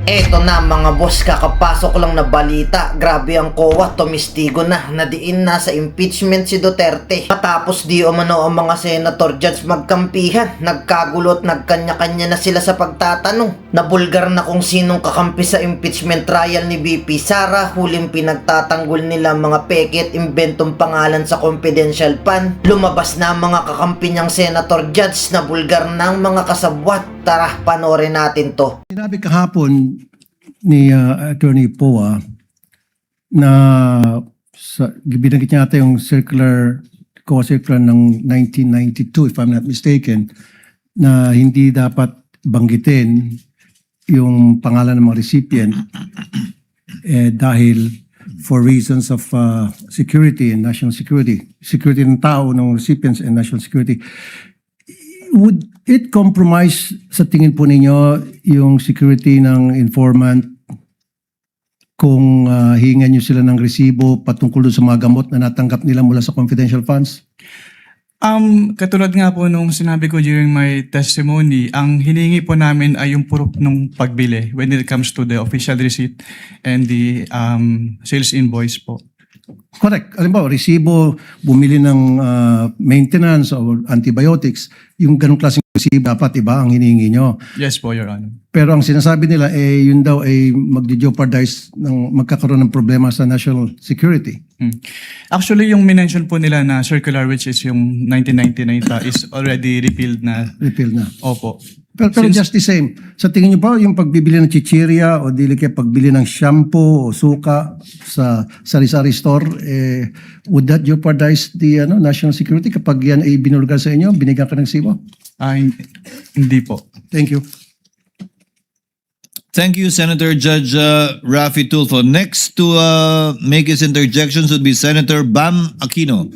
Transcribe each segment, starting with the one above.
Eto na mga boss, kakapasok lang na balita. Grabe ang COA, tumistigo na, nadiin na sa impeachment si Duterte. Matapos di umano ang mga senator judge magkampihan, nagkagulo at nagkanya-kanya na sila sa pagtatanong. Nabulgar na kung sinong kakampi sa impeachment trial ni VP Sara, huling pinagtatanggol nila mga peke at imbentong pangalan sa confidential fund. Lumabas na ang mga kakampi niyang senator judge, nabulgar na ang mga kasabwat. Tara, panoorin natin to. Sinabi kahapon ni Attorney Poa na binanggit niya ata yung COA circular ng 1992 if I'm not mistaken, na hindi dapat banggitin yung pangalan ng mga recipient dahil for reasons of security and national security ng tao, ng recipients and national security. Would it compromise sa tingin po ninyo yung security ng informant kung hihingan nyo sila ng resibo patungkol sa mga gamot na natanggap nila mula sa confidential funds? Katulad nga po nung sinabi ko during my testimony, ang hinihingi po namin ay yung proof ng pagbili when it comes to the official receipt and the sales invoice po. Correct. Alam ba, resibo, bumili ng maintenance o antibiotics, yung ganong klaseng resibo dapat iba ang hinihingi nyo. Yes po, Your Honor. Pero ang sinasabi nila, yun daw ay magdi-jeopardize ng magkakaroon ng problema sa national security. Actually, yung minention po nila na circular which is yung 1999 is already repealed na. Repeal na. Opo. Pero just the same, sa tingin nyo ba yung pagbibili ng chichirya o dili kaya pagbili ng shampoo o suka sa sari-sari store, would that jeopardize the national security kapag yan ay binulgar sa inyo, binigyan ka ng sibo? Hindi po. Thank you. Thank you, Senator Judge Raffy Tulfo. Next to make his interjections would be Senator Bam Aquino.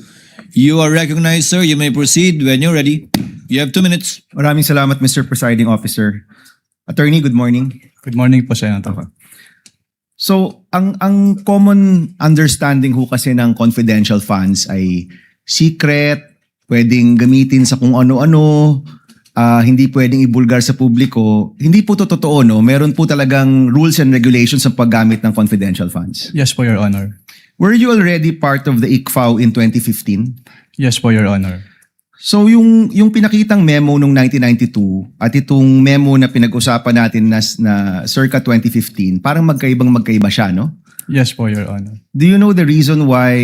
You are recognized, sir. You may proceed when you're ready. You have 2 minutes. Maraming salamat, Mr. Presiding Officer. Attorney, good morning. Good morning po, Senator. So, ang common understanding ho kasi ng confidential funds ay secret, pwedeng gamitin sa kung ano-ano, hindi pwedeng ibulgar sa publiko. Hindi po to totoo, no? Meron po talagang rules and regulations sa paggamit ng confidential funds. Yes po, Your Honor. Were you already part of the ICFAO in 2015? Yes po, Your Honor. So yung pinakitang memo nung 1992 at itong memo na pinag-usapan natin na circa 2015, parang magkaiba siya, no? Yes po, Your Honor. Do you know the reason why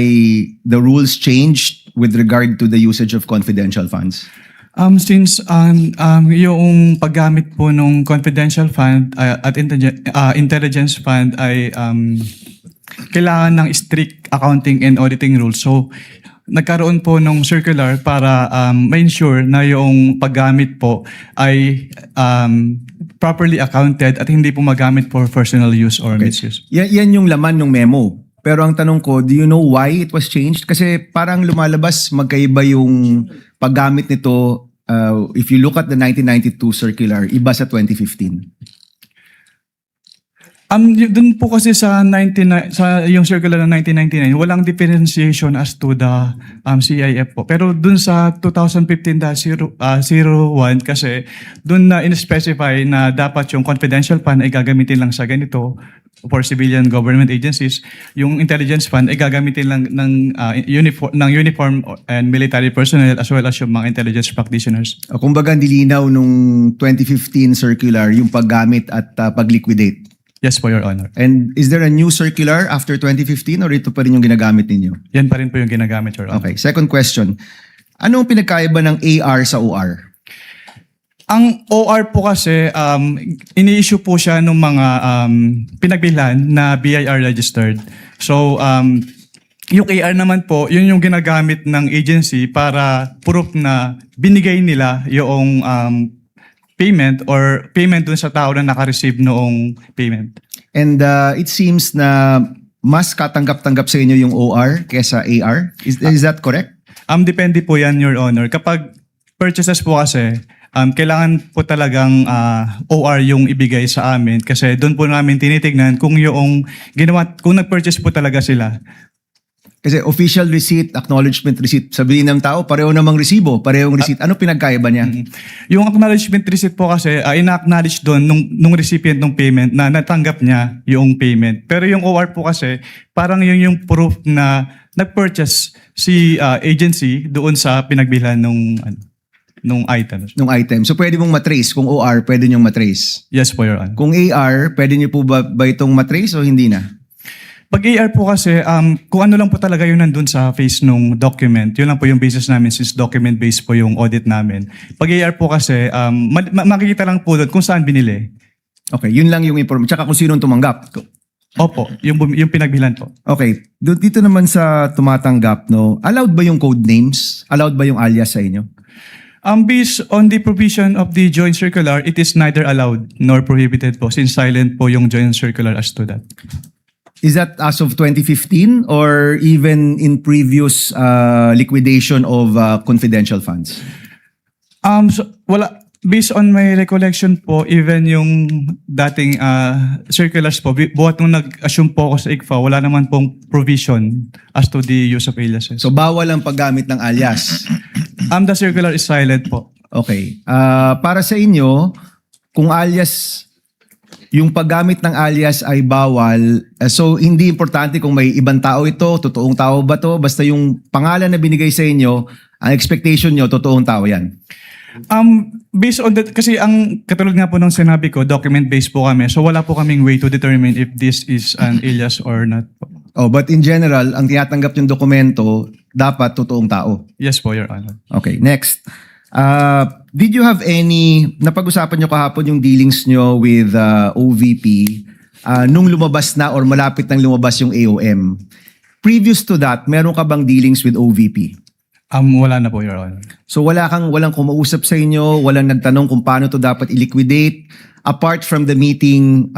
the rules changed with regard to the usage of confidential funds? Since yung paggamit po ng confidential fund at intelligence fund ay kailangan ng strict accounting and auditing rules. So, nagkaroon po ng circular para ma-ensure na yung paggamit po ay properly accounted at hindi po magamit for personal use or misuse. Yan yung laman ng memo. Pero ang tanong ko, do you know why it was changed? Kasi parang lumalabas magkaiba yung paggamit nito. If you look at the 1992 circular, iba sa 2015. Dun po kasi sa yung circular ng 1999, walang differentiation as to the CIF po. Pero dun sa 2015-01 kasi dun na in-specify na dapat yung confidential fund ay gagamitin lang sa ganito for civilian government agencies. Yung intelligence fund ay gagamitin lang ng uniform and military personnel as well as yung mga intelligence practitioners. Kumbaga nilinaw nung 2015 circular yung paggamit at pag-liquidate. Yes po, Your Honor. And is there a new circular after 2015 or ito pa rin yung ginagamit ninyo? Yan pa rin po yung ginagamit, Your Honor. Okay, second question. Anong pinagkaiba ng AR sa OR? Ang OR po kasi, ini-issue po siya ng mga pinagbilhan na BIR registered. So, yung AR naman po, yun yung ginagamit ng agency para proof na binigay nila yung payment or payment dun sa tao na naka-receive noong payment. And it seems na mas katanggap-tanggap sa inyo yung OR kesa AR. Is that correct? Depende po yan, Your Honor. Kapag purchases po kasi, kailangan po talagang OR yung ibigay sa amin kasi doon po namin tinitignan kung yung ginawa, kung nag-purchase po talaga sila. Kasi official receipt, acknowledgement receipt, sabihin ng tao, pareho namang resibo, parehong receipt. Ano pinagkaiba niya? Yung acknowledgement receipt po kasi, ina-acknowledge doon nung recipient ng payment na natanggap niya yung payment. Pero yung OR po kasi, parang yun yung proof na nag-purchase si agency doon sa pinagbilhan nung item. Nung item. So pwede mong matrace. Kung OR, pwede niyong matrace. Yes po, Your Honor. Kung AR, pwede niyo po ba itong matrace o hindi na? Pag AR po kasi, kung ano lang po talaga yun nandun sa face nung document, yun lang po yung basis namin since document-based po yung audit namin. Pag AR po kasi, makikita lang po doon kung saan binili. Okay, yun lang yung information. Tsaka kung sinong tumanggap. Opo, yung pinagbilan po. Okay, dito naman sa tumatanggap, no, allowed ba yung code names? Allowed ba yung alias sa inyo? Based on the provision of the joint circular, it is neither allowed nor prohibited po since silent po yung joint circular as to that. Is that as of 2015 or even in previous liquidation of confidential funds? Wala. Based on my recollection po, even yung dating circulars po, buhat nung nag-assume po ako sa ICFA, wala naman pong provision as to the use of aliases. So bawal ang paggamit ng alias. The circular is silent po. Okay. Para sa inyo, kung alias, yung paggamit ng alias ay bawal, so hindi importante kung may ibang tao ito, totoong tao ba to, basta yung pangalan na binigay sa inyo, ang expectation nyo, totoong tao yan. Based on that, kasi ang katulad nga po ng sinabi ko, document-based po kami, so wala po kaming way to determine if this is an alias or not po. Oh, but in general, ang tinatanggap yung dokumento, dapat totoong tao. Yes po, Your Honor. Okay, next. Did you have any, napag-usapan nyo kahapon yung dealings nyo with OVP nung lumabas na or malapit nang lumabas yung AOM? Previous to that, meron ka bang dealings with OVP? Wala na po, Your Honor. So walang kumausap sa inyo, walang nagtanong kung paano to dapat i-liquidate apart from the meeting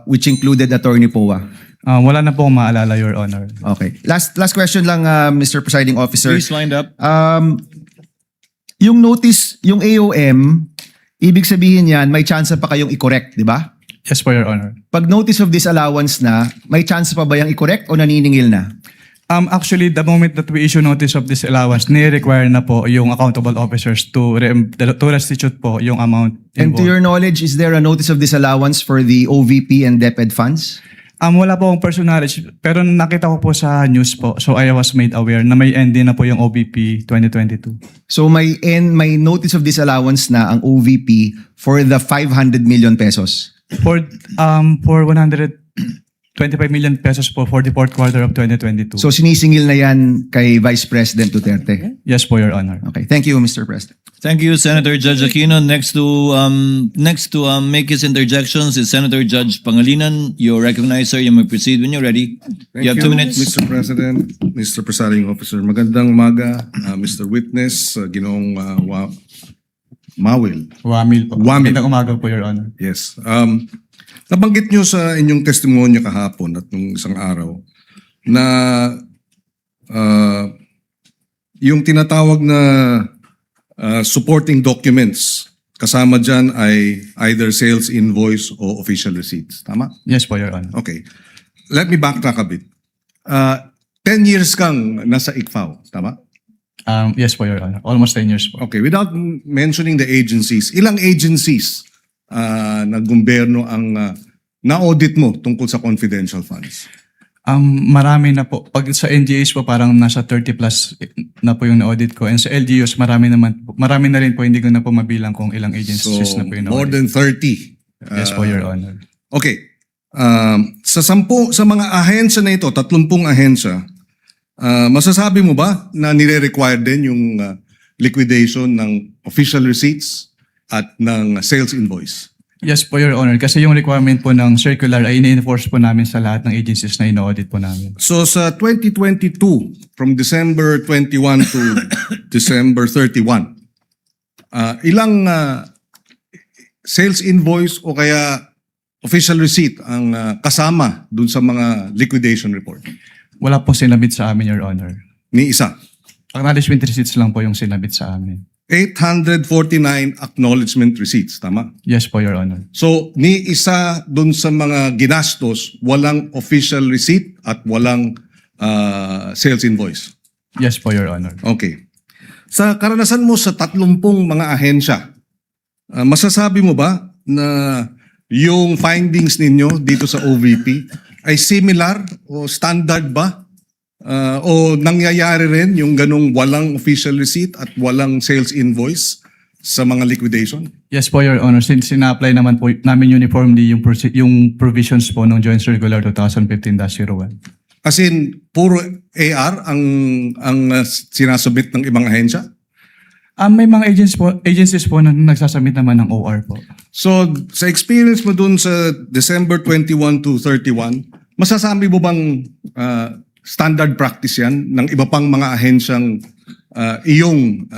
which included Attorney Poa. Wala na po akong maalala, Your Honor. Okay. Last question lang, Mr. Presiding Officer. Please wind up. Yung notice, yung AOM, ibig sabihin yan, may chance pa kayong i-correct, di ba? Yes po, Your Honor. Pag notice of disallowance na, may chance pa ba yung i-correct o naniningil na? Actually, the moment that we issue notice of disallowance, ni-require na po yung accountable officers to restitute po yung amount And to involved. your knowledge, is there a notice of disallowance for the OVP and DepEd funds? Wala po akong personal knowledge, pero nakita ko po sa news po, so I was made aware na may end din na po yung OVP 2022. So may notice of disallowance na ang OVP for the 500 million pesos. For 125 million pesos po for the fourth quarter of 2022. So sinisingil na yan kay Vice President Duterte. Yes po, Your Honor. Okay, thank you, Mr. President. Thank you, Senator Judge Aquino. Next to make his interjections is Senator Judge Pangilinan. You're recognized, sir. You may proceed when you're ready. You have 2 minutes. Mr. President, Mr. Presiding Officer. Magandang umaga, Mr. Witness, Ginoong Mawil. Wamil po. Wamil. Magandang umaga po, Your Honor. Yes. Nabanggit nyo sa inyong testimonya kahapon at nung isang araw na yung tinatawag na supporting documents, kasama dyan ay either sales invoice o official receipts. Tama? Yes po, Your Honor. Okay. Let me backtrack a bit. 10 years kang nasa ICFAO. Tama? Yes po, Your Honor. Almost 10 years po. Okay. Without mentioning the agencies, ilang agencies na gobyerno ang na-audit mo tungkol sa confidential funds? Marami na po. Pag sa NGAs po, parang nasa 30 plus na po yung na-audit ko. And sa LGUs, marami na rin po. Hindi ko na po mabilang kung ilang agencies So, na po yung more na-audit. than 30. Yes po, Your Honor. Okay. Sa mga ahensya na ito, 30 ahensya, masasabi mo ba na nire-require din yung liquidation ng official receipts at ng sales invoice? Yes po, Your Honor. Kasi yung requirement po ng circular ay ini-enforce po namin sa lahat ng agencies na ino-audit po namin. So sa 2022, from December 21 to December 31, ilang sales invoice o kaya official receipt ang kasama dun sa mga liquidation report? Wala po sinabit sa amin, Your Honor. Ni isa. Acknowledgement receipts lang po yung sinabit sa amin. 849 acknowledgement receipts, tama? Yes po, Your Honor. So, ni isa dun sa mga ginastos, walang official receipt at walang sales invoice. Yes po, Your Honor. Okay. Sa karanasan mo sa 30 mga ahensya, masasabi mo ba na yung findings ninyo dito sa OVP ay similar o standard ba? O nangyayari rin yung ganong walang official receipt at walang sales invoice sa mga liquidation? Yes po, Your Honor. Since sina-apply naman po namin uniformly yung provisions po ng Joint Circular 2015-01. As in, puro AR ang sinasubmit ng ibang ahensya? May mga agencies po na nagsasubmit naman ng OR po. So, sa experience mo dun sa December 21 to 31, masasabi mo bang standard practice yan ng iba pang mga ahensyang iyong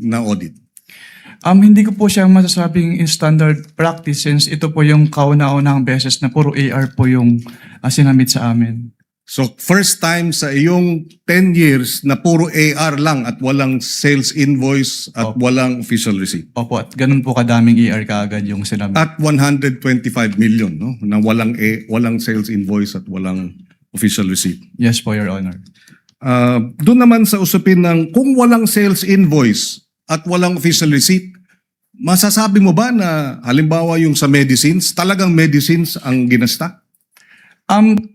na-audit? Hindi ko po siya masasabing in standard practice since ito po yung kauna-unahang beses na puro AR po yung sinamit sa amin. So, first time sa iyong 10 years na puro AR lang at walang sales invoice at walang official receipt. Opo, at ganun po kadaming AR kaagad yung sinamit. At 125 million, no? Na walang sales invoice at walang official receipt. Yes po, Your Honor. Doon naman sa usapin ng kung walang sales invoice at walang official receipt, masasabi mo ba na halimbawa yung sa medicines, talagang medicines ang ginasta?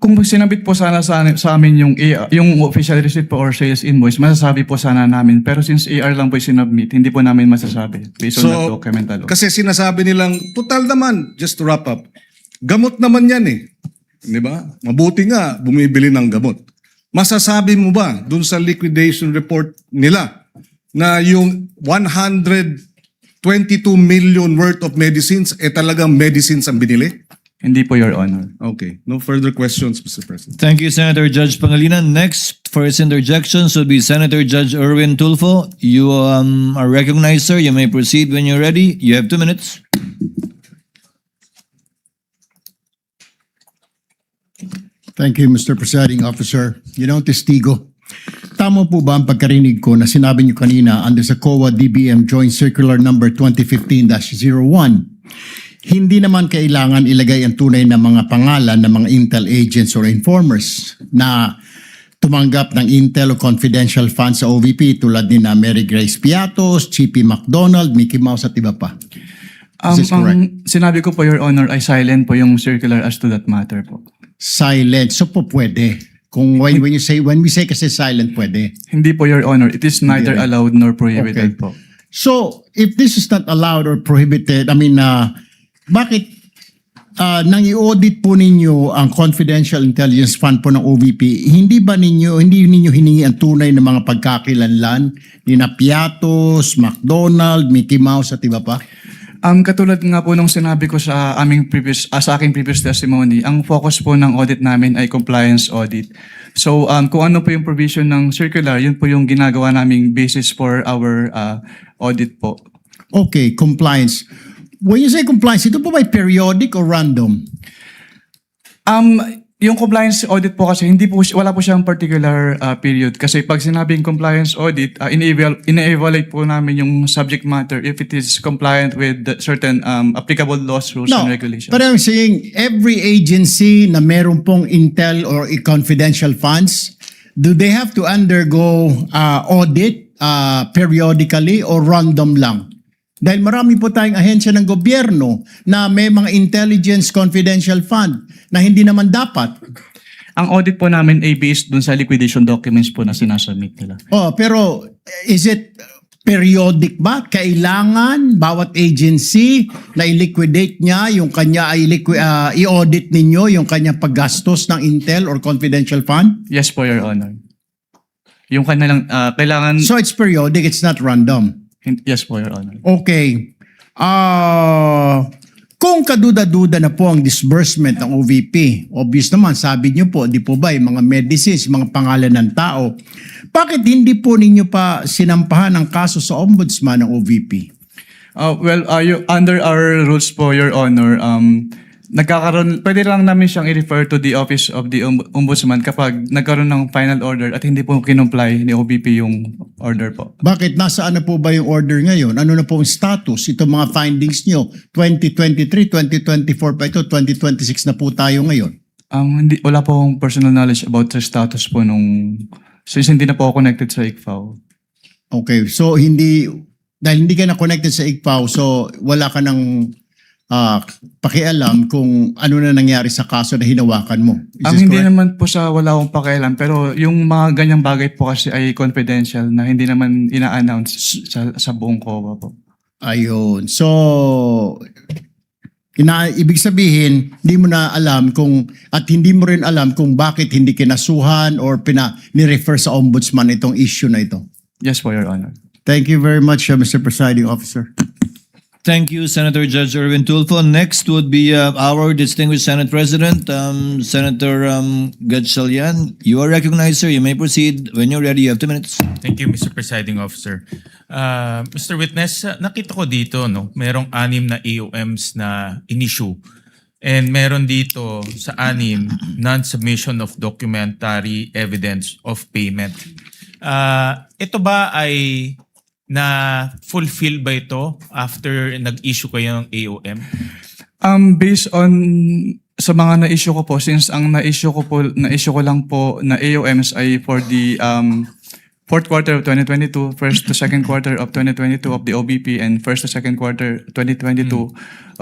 Kung sinabit po sana sa amin yung official receipt po or sales invoice, masasabi po sana namin. Pero since AR lang po yung sinubmit, hindi po namin masasabi based on that document alone. Kasi sinasabi nilang, total naman, just to wrap up, gamot naman yan eh. Di ba? Mabuti nga, bumibili ng gamot. Masasabi mo ba dun sa liquidation report nila na yung 122 million worth of medicines talagang medicines ang binili? Hindi po, Your Honor. Okay. No further questions, Mr. President. Thank you, Senator Judge Pangilinan. Next, for his interjections will be Senator Judge Erwin Tulfo. You are recognized, sir. You may proceed when you're ready. You have 2 minutes. Thank you, Mr. Presiding Officer. Testigo, tama po ba ang pagkarinig ko na sinabi niyo kanina under sa COA DBM Joint Circular Number 2015-01, hindi naman kailangan ilagay ang tunay na mga pangalan ng mga intel agents or informers na tumanggap ng intel o confidential funds sa OVP tulad ni na Mary Grace Piatos, Chippy McDonald, Mickey Mouse at iba pa? Is this correct? Ang sinabi ko po, Your Honor, ay silent po yung circular as to that matter po. Silent. So po pwede. Kung when we say kasi silent, pwede. Hindi po, Your Honor. It is neither allowed nor prohibited po. So, if this is not allowed or prohibited, bakit nang i-audit po ninyo ang confidential intelligence fund po ng OVP, hindi ninyo hiningi ang tunay na mga pagkakilanlan ni na Piatos, McDonald, Mickey Mouse at iba pa? Katulad nga po nung sinabi ko sa aking previous testimony, ang focus po ng audit namin ay compliance audit. So kung ano po yung provision ng circular, yun po yung ginagawa naming basis for our audit po. Okay, compliance. When you say compliance, ito po ba periodic or random? Yung compliance audit po kasi wala po siyang particular period kasi pag sinabing compliance audit, ina-evaluate po namin yung subject matter if it is compliant with certain applicable laws, rules, and regulations. But I'm saying every agency na meron pong intel or confidential funds, do they have to undergo audit periodically or random lang? Dahil marami po tayong ahensya ng gobyerno na may mga intelligence confidential fund na hindi naman dapat. Ang audit po namin ay based dun sa liquidation documents po na sinasubmit nila. Pero is it periodic ba? Kailangan bawat agency na i-liquidate niya yung kanya i-audit ninyo yung kanya paggastos ng intel or confidential fund? Yes po, Your Honor. Yung kanilang kailangan... So it's periodic, it's not random. Yes po, Your Honor. Okay. Kung kaduda-duda na po ang disbursement ng OVP, obvious naman, sabi niyo po, di po ba, yung mga medicines, mga pangalan ng tao, bakit hindi po ninyo pa sinampahan ang kaso sa ombudsman ng OVP? Under our rules po, Your Honor, pwede lang namin siyang i-refer to the Office of the Ombudsman kapag nagkaroon ng final order at hindi po kinumply ni OVP yung order po. Bakit? Nasaan na po ba yung order ngayon? Ano na po ang status? Ito mga findings nyo, 2023, 2024 pa ito, 2026 na po tayo ngayon. Hindi, wala po akong personal knowledge about sa status po since hindi na po ako connected sa ICFAO. Okay, so dahil hindi ka na connected sa ICFAO, so wala ka ng pakialam kung ano na nangyari sa kaso na hinawakan mo. Is this Hindi correct? naman po sa wala akong pakialam, pero yung mga ganyang bagay po kasi ay confidential na hindi naman ina-announce sa buong COA po. Ayun. So, ibig sabihin, hindi mo na alam at hindi mo rin alam kung bakit hindi kinasuhan or ni-refer sa ombudsman itong issue na ito. Yes po, Your Honor. Thank you very much, Mr. Presiding Officer. Thank you, Senator Judge Erwin Tulfo. Next would be our distinguished Senate President, Senator Gatchalian. You are recognized, sir. You may proceed. When you're ready, you have 2 minutes. Thank you, Mr. Presiding Officer. Mr. Witness, nakita ko dito, no, merong 6 na AOMs na in-issue. And meron dito sa 6, non-submission of documentary evidence of payment. Ito ba ay na-fulfill ba ito after nag-issue kayo ng AOM? Based on sa mga na-issue ko po, since ang na-issue ko lang po na AOMs ay for the fourth quarter of 2022, first to second quarter of 2022 of the OBP, and first to second quarter 2022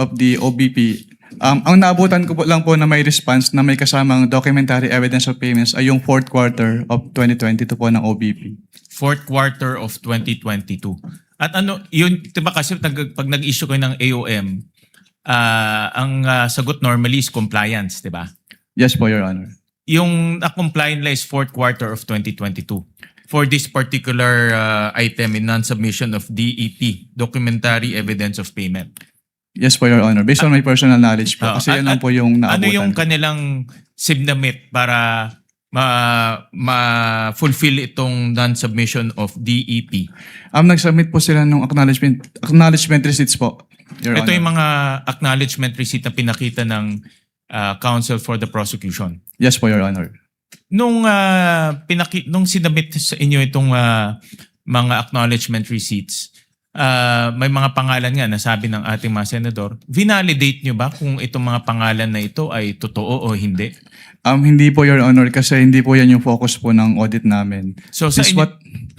of the OBP. Ang naabutan ko po lang po na may response na may kasamang documentary evidence of payments ay yung fourth quarter of 2022 po ng OBP. Fourth quarter of 2022. At ano, yun, diba kasi pag nag-issue kayo ng AOM, ang sagot normally is compliance, diba? Yes po, Your Honor. Yung compliant lang is fourth quarter of 2022 for this particular item in non-submission of DEP, documentary evidence of payment. Yes po, Your Honor. Based on my personal knowledge po. Kasi yan lang po yung naabutan. Ano yung kanilang submit para ma-fulfill itong non-submission of DEP? Nag-submit po sila ng acknowledgement receipts po, Your Ito Honor. yung mga acknowledgement receipt na pinakita ng counsel for the prosecution. Yes po, Your Honor. Nung sinabit sa inyo itong mga acknowledgement receipts, may mga pangalan nga nasabi ng ating mga senador. Vinalidate nyo ba kung itong mga pangalan na ito ay totoo o hindi? Hindi po, Your Honor, kasi hindi po yan yung focus po ng audit namin. So sa Since inyo,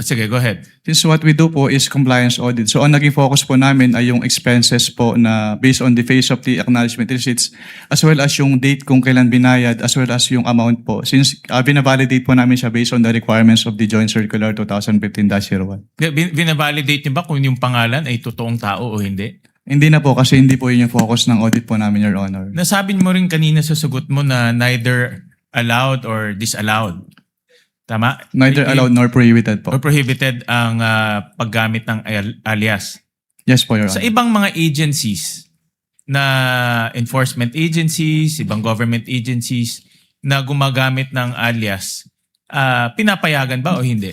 sige, go ahead. Since what we do po is compliance audit. So ang naging focus po namin ay yung expenses po na based on the face of the acknowledgement receipts as well as yung date kung kailan binayad as well as yung amount po. Since binavalidate po namin siya based on the requirements of the Joint Circular 2015-01. Binavalidate nyo ba kung yung pangalan ay totoong tao o hindi? Hindi na po kasi hindi po yun yung focus ng audit po namin, Your Honor. Nasabi mo rin kanina sa sagot mo na neither allowed or disallowed. Tama? Neither allowed nor prohibited po. Or prohibited ang paggamit ng alias. Yes po, Your Sa Honor. ibang mga agencies na enforcement agencies, ibang government agencies na gumagamit ng alias, pinapayagan ba o hindi?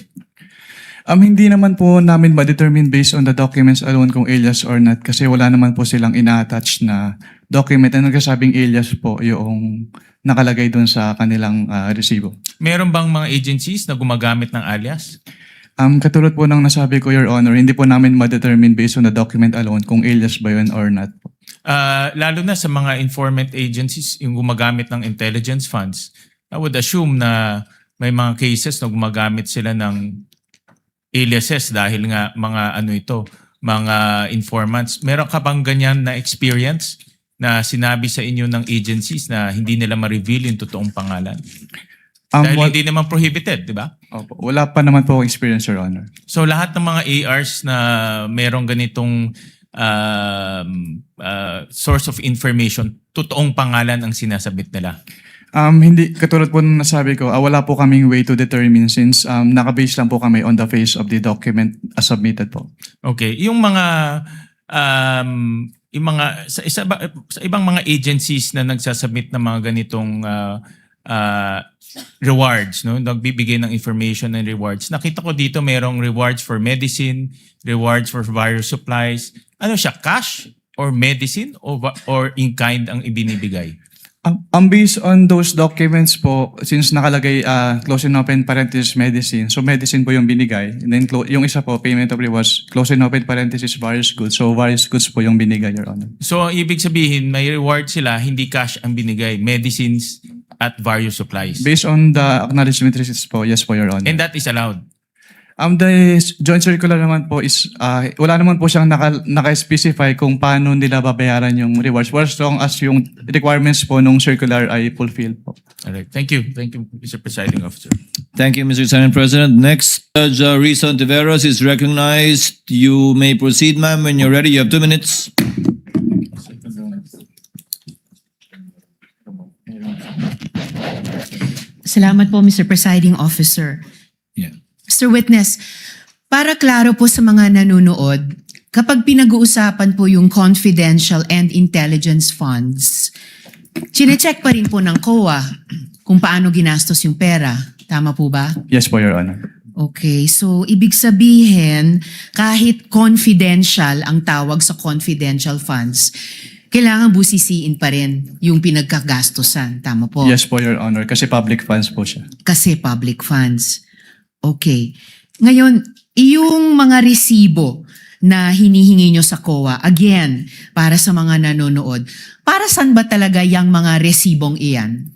Hindi naman po namin ma-determine based on the documents alone kung alias or not kasi wala naman po silang ina-attach na document na nagsasabing alias po yung nakalagay doon sa kanilang resibo. Meron bang mga agencies na gumagamit ng alias? Katulad po ng nasabi ko, Your Honor, hindi po namin ma-determine based on the document alone kung alias ba yun or not po. Lalo na sa mga informant agencies yung gumagamit ng intelligence funds, I would assume na may mga cases na gumagamit sila ng aliases dahil nga mga informants. Meron ka bang ganyan na experience na sinabi sa inyo ng agencies na hindi nila ma-reveal yung totoong pangalan? Dahil hindi naman prohibited, di ba? Opo, wala pa naman po akong experience, Your Honor. So lahat ng mga ARs na merong ganitong source of information, totoong pangalan ang sinasabit nila. Hindi, katulad po ng nasabi ko, wala po kaming way to determine since nakabase lang po kami on the face of the document as submitted po. Okay, yung mga sa ibang mga agencies na nagsasubmit ng mga ganitong rewards, no, nagbibigay ng information and rewards. Nakita ko dito merong rewards for medicine, rewards for virus supplies. Ano siya, cash or medicine or in kind ang ibinibigay? Based on those documents po, since nakalagay close and open parenthesis medicine, so medicine po yung binigay. And then yung isa po, payment of rewards, close and open parenthesis various goods. So various goods po yung binigay, Your Honor. So ibig sabihin, may reward sila, hindi cash ang binigay. Medicines at various supplies. Based on the acknowledgement receipts po, yes po, Your Honor. And that is allowed. The joint circular naman po is, wala naman po siyang naka-specify kung paano nila babayaran yung rewards as long as yung requirements po nung circular ay fulfilled po. All right. Thank you. Thank you, Mr. Presiding Officer. Thank you, Mr. Senate President. Next, Judge Risa Ontiveros is recognized. You may proceed, ma'am, when you're ready. You have 2 minutes. Salamat po, Mr. Presiding Officer. Yeah. Mr. Witness, para klaro po sa mga nanonood, kapag pinag-uusapan po yung confidential and intelligence funds, chinecheck pa rin po ng COA kung paano ginastos yung pera. Tama po ba? Yes po, Your Honor. Okay, so ibig sabihin, kahit confidential ang tawag sa confidential funds, kailangan busisiin pa rin yung pinagkagastosan. Tama po? Yes po, Your Honor, kasi public funds po siya. Kasi public funds. Okay. Ngayon, yung mga resibo na hinihingi nyo sa COA, again, para sa mga nanonood, para saan ba talaga yung mga resibong iyan?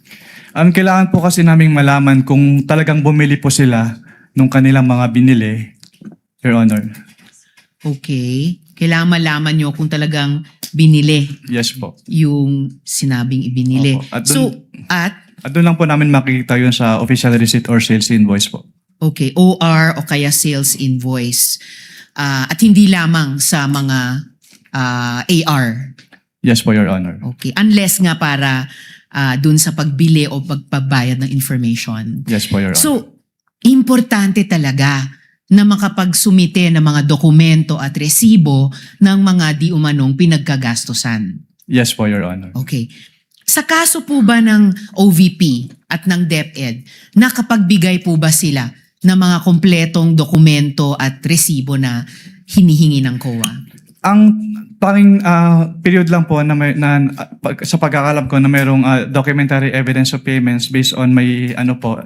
Kailangan po kasi naming malaman kung talagang bumili po sila nung kanilang mga binili, Your Honor. Okay. Kailangan malaman nyo kung talagang binili Yes po. yung sinabing ibinili. Opo. At At doon lang po namin makikita yun sa official receipt or sales invoice po. okay, OR o kaya sales invoice. At hindi lamang sa mga AR. Yes po, Your Honor. Okay. Unless nga para dun sa pagbili o pagpabayad ng information. Yes po, Your Honor. So, importante talaga na makapagsumite ng mga dokumento at resibo ng mga di umanong pinagkagastosan. Yes po, Your Honor. Okay. Sa kaso po ba ng OVP at ng DepEd, nakapagbigay po ba sila ng mga kompletong dokumento at resibo na hinihingi ng COA? Ang tanging period lang po sa pagkakalam ko na mayroong documentary evidence of payments based on may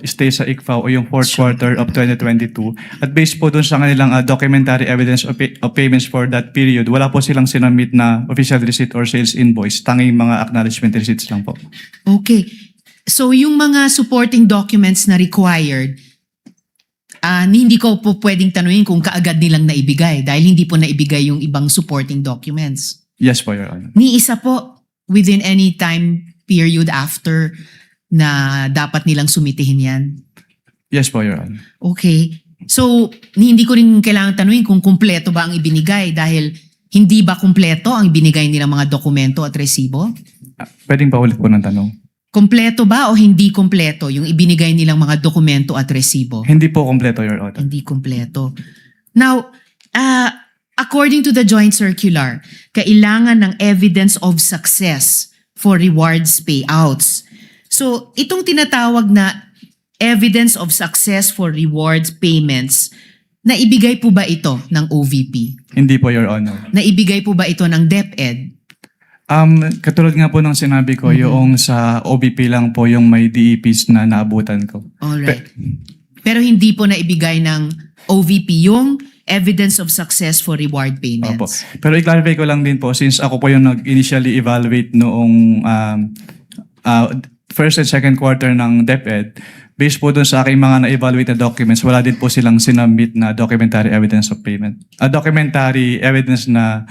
stay sa ICFAO o yung fourth quarter of 2022. At based po dun sa kanilang documentary evidence of payments for that period, wala po silang sinamit na official receipt or sales invoice. Tanging mga acknowledgement receipts lang po. Okay. So yung mga supporting documents na required, hindi ko po pwedeng tanungin kung kaagad nilang naibigay dahil hindi po naibigay yung ibang supporting documents. Yes po, Your Honor. Ni isa po within any time period after na dapat nilang sumitihin yan. Yes po, Your Honor. Okay. So, hindi ko rin kailangan tanungin kung kumpleto ba ang ibinigay dahil hindi ba kumpleto ang ibinigay nilang mga dokumento at resibo? Pwedeng pa ulit po ng tanong. Kumpleto ba o hindi kumpleto yung ibinigay nilang mga dokumento at resibo? Hindi po kompleto, Your Honor. Hindi kumpleto. Now, according to the joint circular, kailangan ng evidence of success for rewards payouts. So, itong tinatawag na evidence of success for rewards payments, naibigay po ba ito ng OVP? Hindi po, Your Honor. Naibigay po ba ito ng DepEd? Katulad nga po ng sinabi ko, yung sa OBP lang po yung may DEPs na naabutan ko. Alright. Pero hindi po naibigay ng OVP yung evidence of success for reward Opo. payments. Pero i-clarify ko lang din po, since ako po yung nag-initially evaluate noong first and second quarter ng DepEd, based po dun sa aking mga na-evaluate na documents, wala din po silang sinubmit na documentary evidence of payment. Documentary evidence na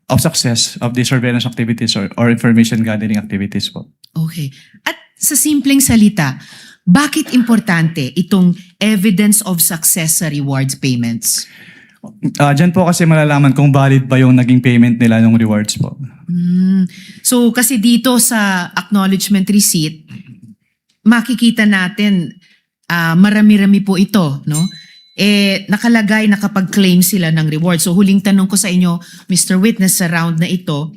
of success of the surveillance activities or information gathering activities po. Okay. At sa simpleng salita, bakit importante itong evidence of success sa rewards payments? Diyan po kasi malalaman kung valid ba yung naging payment nila ng rewards po. So kasi dito sa acknowledgement receipt, makikita natin marami-rami po ito, no? Nakalagay na kapag claim sila ng reward. So huling tanong ko sa inyo, Mr. Witness, sa round na ito,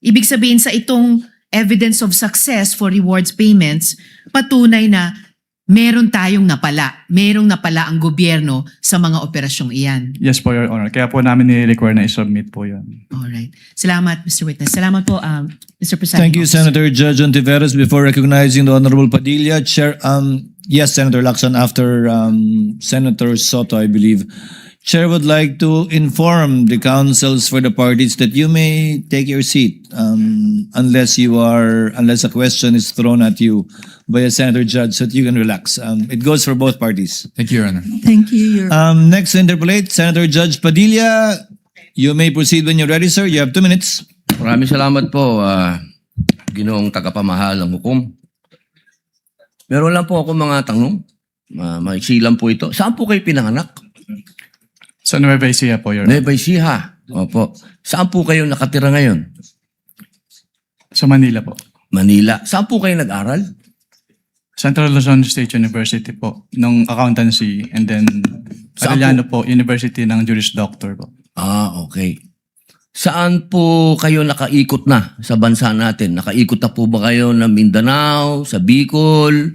ibig sabihin sa itong evidence of success for rewards payments, patunay na meron tayong napala. Merong napala ang gobyerno sa mga operasyong iyan. Yes po, Your Honor. Kaya po namin ni-require na i-submit po yun. Alright. Salamat, Mr. Witness. Salamat po, Mr. Presiding Thank you, Officer. Senator Judge Ontiveros. Before recognizing the Honorable Padilla, Chair, yes, Senator Lacson, after Senator Soto, I believe. Chair would like to inform the councils for the parties that you may take your seat. unless a question is thrown at you by a senator judge, so that you can relax. It goes for both parties. Thank you, Your Honor. Thank you, Your Next to interpolate, Senator Judge Padilla. You may proceed when you're ready, sir. You have 2 minutes. Maraming salamat po, Ginoong tagapamahal ng hukom. Meron lang po ako mga tanong. Maiksi lang po ito. Saan po kayo pinanganak? Sa Nueva Ecija po, Your Honor. Nueva Ecija. Opo. Saan po kayo nakatira ngayon? Sa Manila po. Manila. Saan po kayo nag-aral? Central Luzon State University po, ng accountancy, and then Saan Arellano po, University ng Juris Doctor po. Okay. Saan po kayo nakaikot na sa bansa natin? Nakaikot na po ba kayo ng Mindanao, sa Bicol?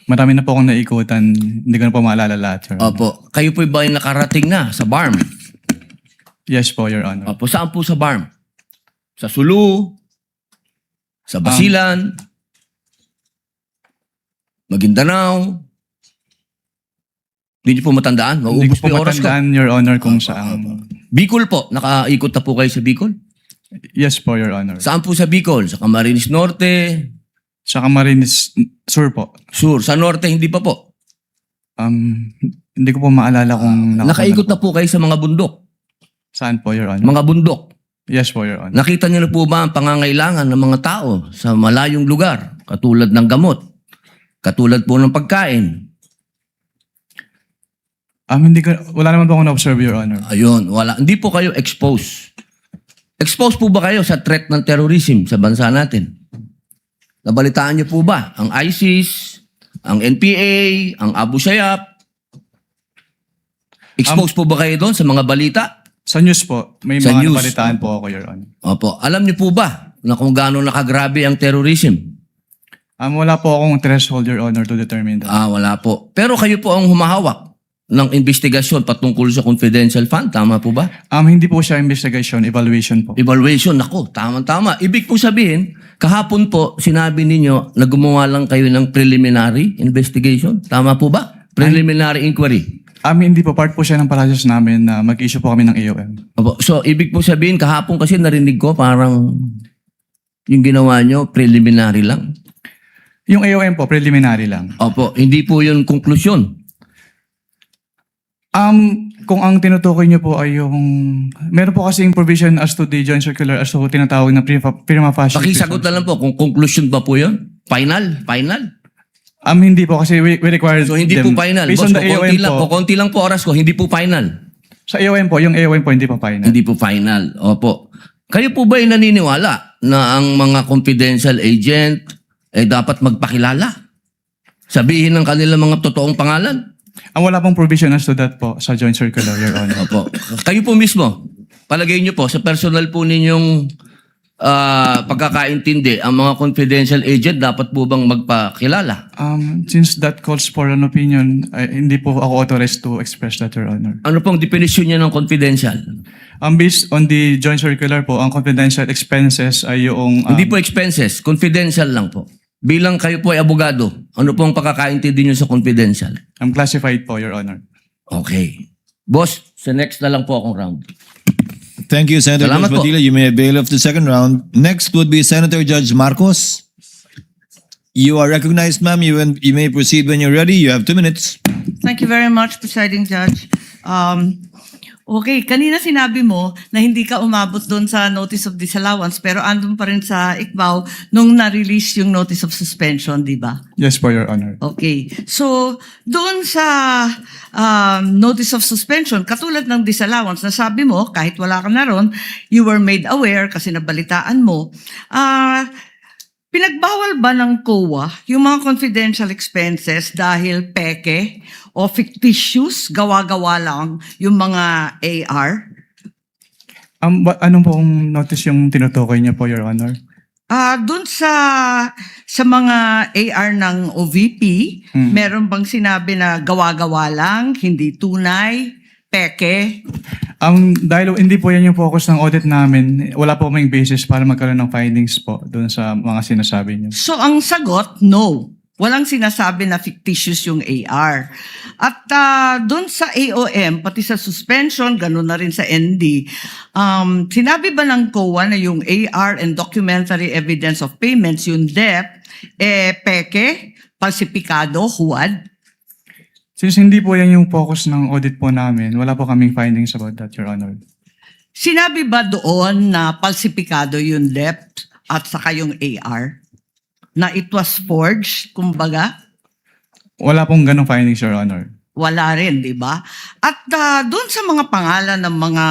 Marami na po akong naikutan, hindi ko na po maalala lahat, Your Honor. Opo. Kayo po ba ay nakarating na sa BARM? Yes po, Your Honor. Opo. Saan po sa BARM? Sa Sulu? Sa Basilan? Maguindanao? Hindi niyo po matandaan? Hindi Maubos ko po po yung oras ko. matandaan, Your Honor, kung saan. Bicol po. Nakaikot na po kayo sa Bicol? Yes po, Your Honor. Saan po sa Bicol? Sa Camarines Norte? Sa Camarines Sur po. Sur? Sa Norte, hindi pa po. Hindi ko po maalala kung Nakaikot na po kayo sa mga bundok? Saan po, Your Honor? Mga bundok? Yes po, Your Honor. Nakita niyo na po ba ang pangangailangan ng mga tao sa malayong lugar? Katulad ng gamot? Katulad po ng pagkain? Wala naman po akong na-observe, Your Honor. Ayun, wala. Hindi po kayo exposed. Exposed po ba kayo sa threat ng terrorism sa bansa natin? Nabalitaan niyo po ba ang ISIS, ang NPA, ang Abu Sayyaf? Exposed po ba kayo doon sa mga balita? Sa news po, may Sa mga news. nabalitaan po ako, Your Honor. Opo. Alam niyo po ba na kung gaano nakagrabe ang terrorism? Wala po akong threshold, Your Honor, to determine that. Wala po. Pero kayo po ang humahawak ng investigasyon patungkol sa confidential fund. Tama po ba? Hindi po siya investigation, evaluation po. Evaluation, nako, tama-tama. Ibig po sabihin, kahapon po, sinabi ninyo na gumawa lang kayo ng preliminary investigation. Tama po ba? Preliminary inquiry. Hindi po, part po siya ng process namin na mag-issue po kami ng AOM. Opo. So, ibig po sabihin, kahapon kasi narinig ko parang yung ginawa nyo, preliminary lang. Yung AOM po, preliminary lang. Opo, hindi po yun konklusyon. Kung ang tinutukoy niyo po ay yung... Meron po kasing provision as to the joint circular as to tinatawag na prima facie. Pakisagot na lang po kung conclusion ba po yun? Final? Hindi po kasi we require So, hindi them. po final. Based Boss, on the AOM po. konti lang po oras ko, hindi po final. Sa AOM po, yung AOM po hindi pa final. Hindi po final. Opo. Kayo po ba ay naniniwala na ang mga confidential agent ay dapat magpakilala? Sabihin ng kanilang mga totoong pangalan? Wala pong provision as to that po sa joint circular, Your Honor. Opo. Kayo po mismo, palagay niyo po, sa personal po ninyong pagkakaintindi, ang mga confidential agent dapat po bang magpakilala? Since that calls for an opinion, hindi po ako authorized to express that, Your Honor. Ano pong definition niya ng confidential? Based on the joint circular po, ang confidential expenses ay yung... Hindi po expenses, confidential lang po. Bilang kayo po ay abogado, ano pong pagkakaintindi niyo sa confidential? classified po, Your Honor. Okay. Boss, sa next na lang po akong round. Thank you, Senator Salamat Judge po. Padilla. You may avail of the second round. Next would be Senator Judge Marcos. You are recognized, ma'am. You may proceed when you're ready. You have 2 minutes. Thank you very much, Presiding Judge. Okay, kanina sinabi mo na hindi ka umabot doon sa notice of disallowance pero andun pa rin sa ICBAO nung na-release yung notice of suspension, di ba? Yes po, Your Honor. Okay. So, doon sa notice of suspension, katulad ng disallowance, na sabi mo, kahit wala ka na ron, you were made aware kasi nabalitaan mo, pinagbawal ba ng COA yung mga confidential expenses dahil peke o fictitious, gawa-gawa lang yung mga AR? Anong pong notice yung tinutukoy niyo po, Your Honor? Doon sa mga AR ng OVP, meron bang sinabi na gawa-gawa lang, hindi tunay, peke? Dahil hindi po yan yung focus ng audit namin, wala po kaming basis para magkaroon ng findings po doon sa mga sinasabi niyo. So ang sagot, no. Walang sinasabi na fictitious yung AR. At doon sa AOM, pati sa suspension, ganun na rin sa ND, sinabi ba ng COA na yung AR and documentary evidence of payments, yung DEP, peke, falsipikado, huwad? Since hindi po yan yung focus ng audit po namin, wala po kaming findings about that, Your Honor. Sinabi ba doon na falsipikado yung DEP at saka yung AR? Na it was forged, kumbaga? Wala pong ganong findings, Your Honor. Wala rin, di ba? At doon sa mga pangalan ng mga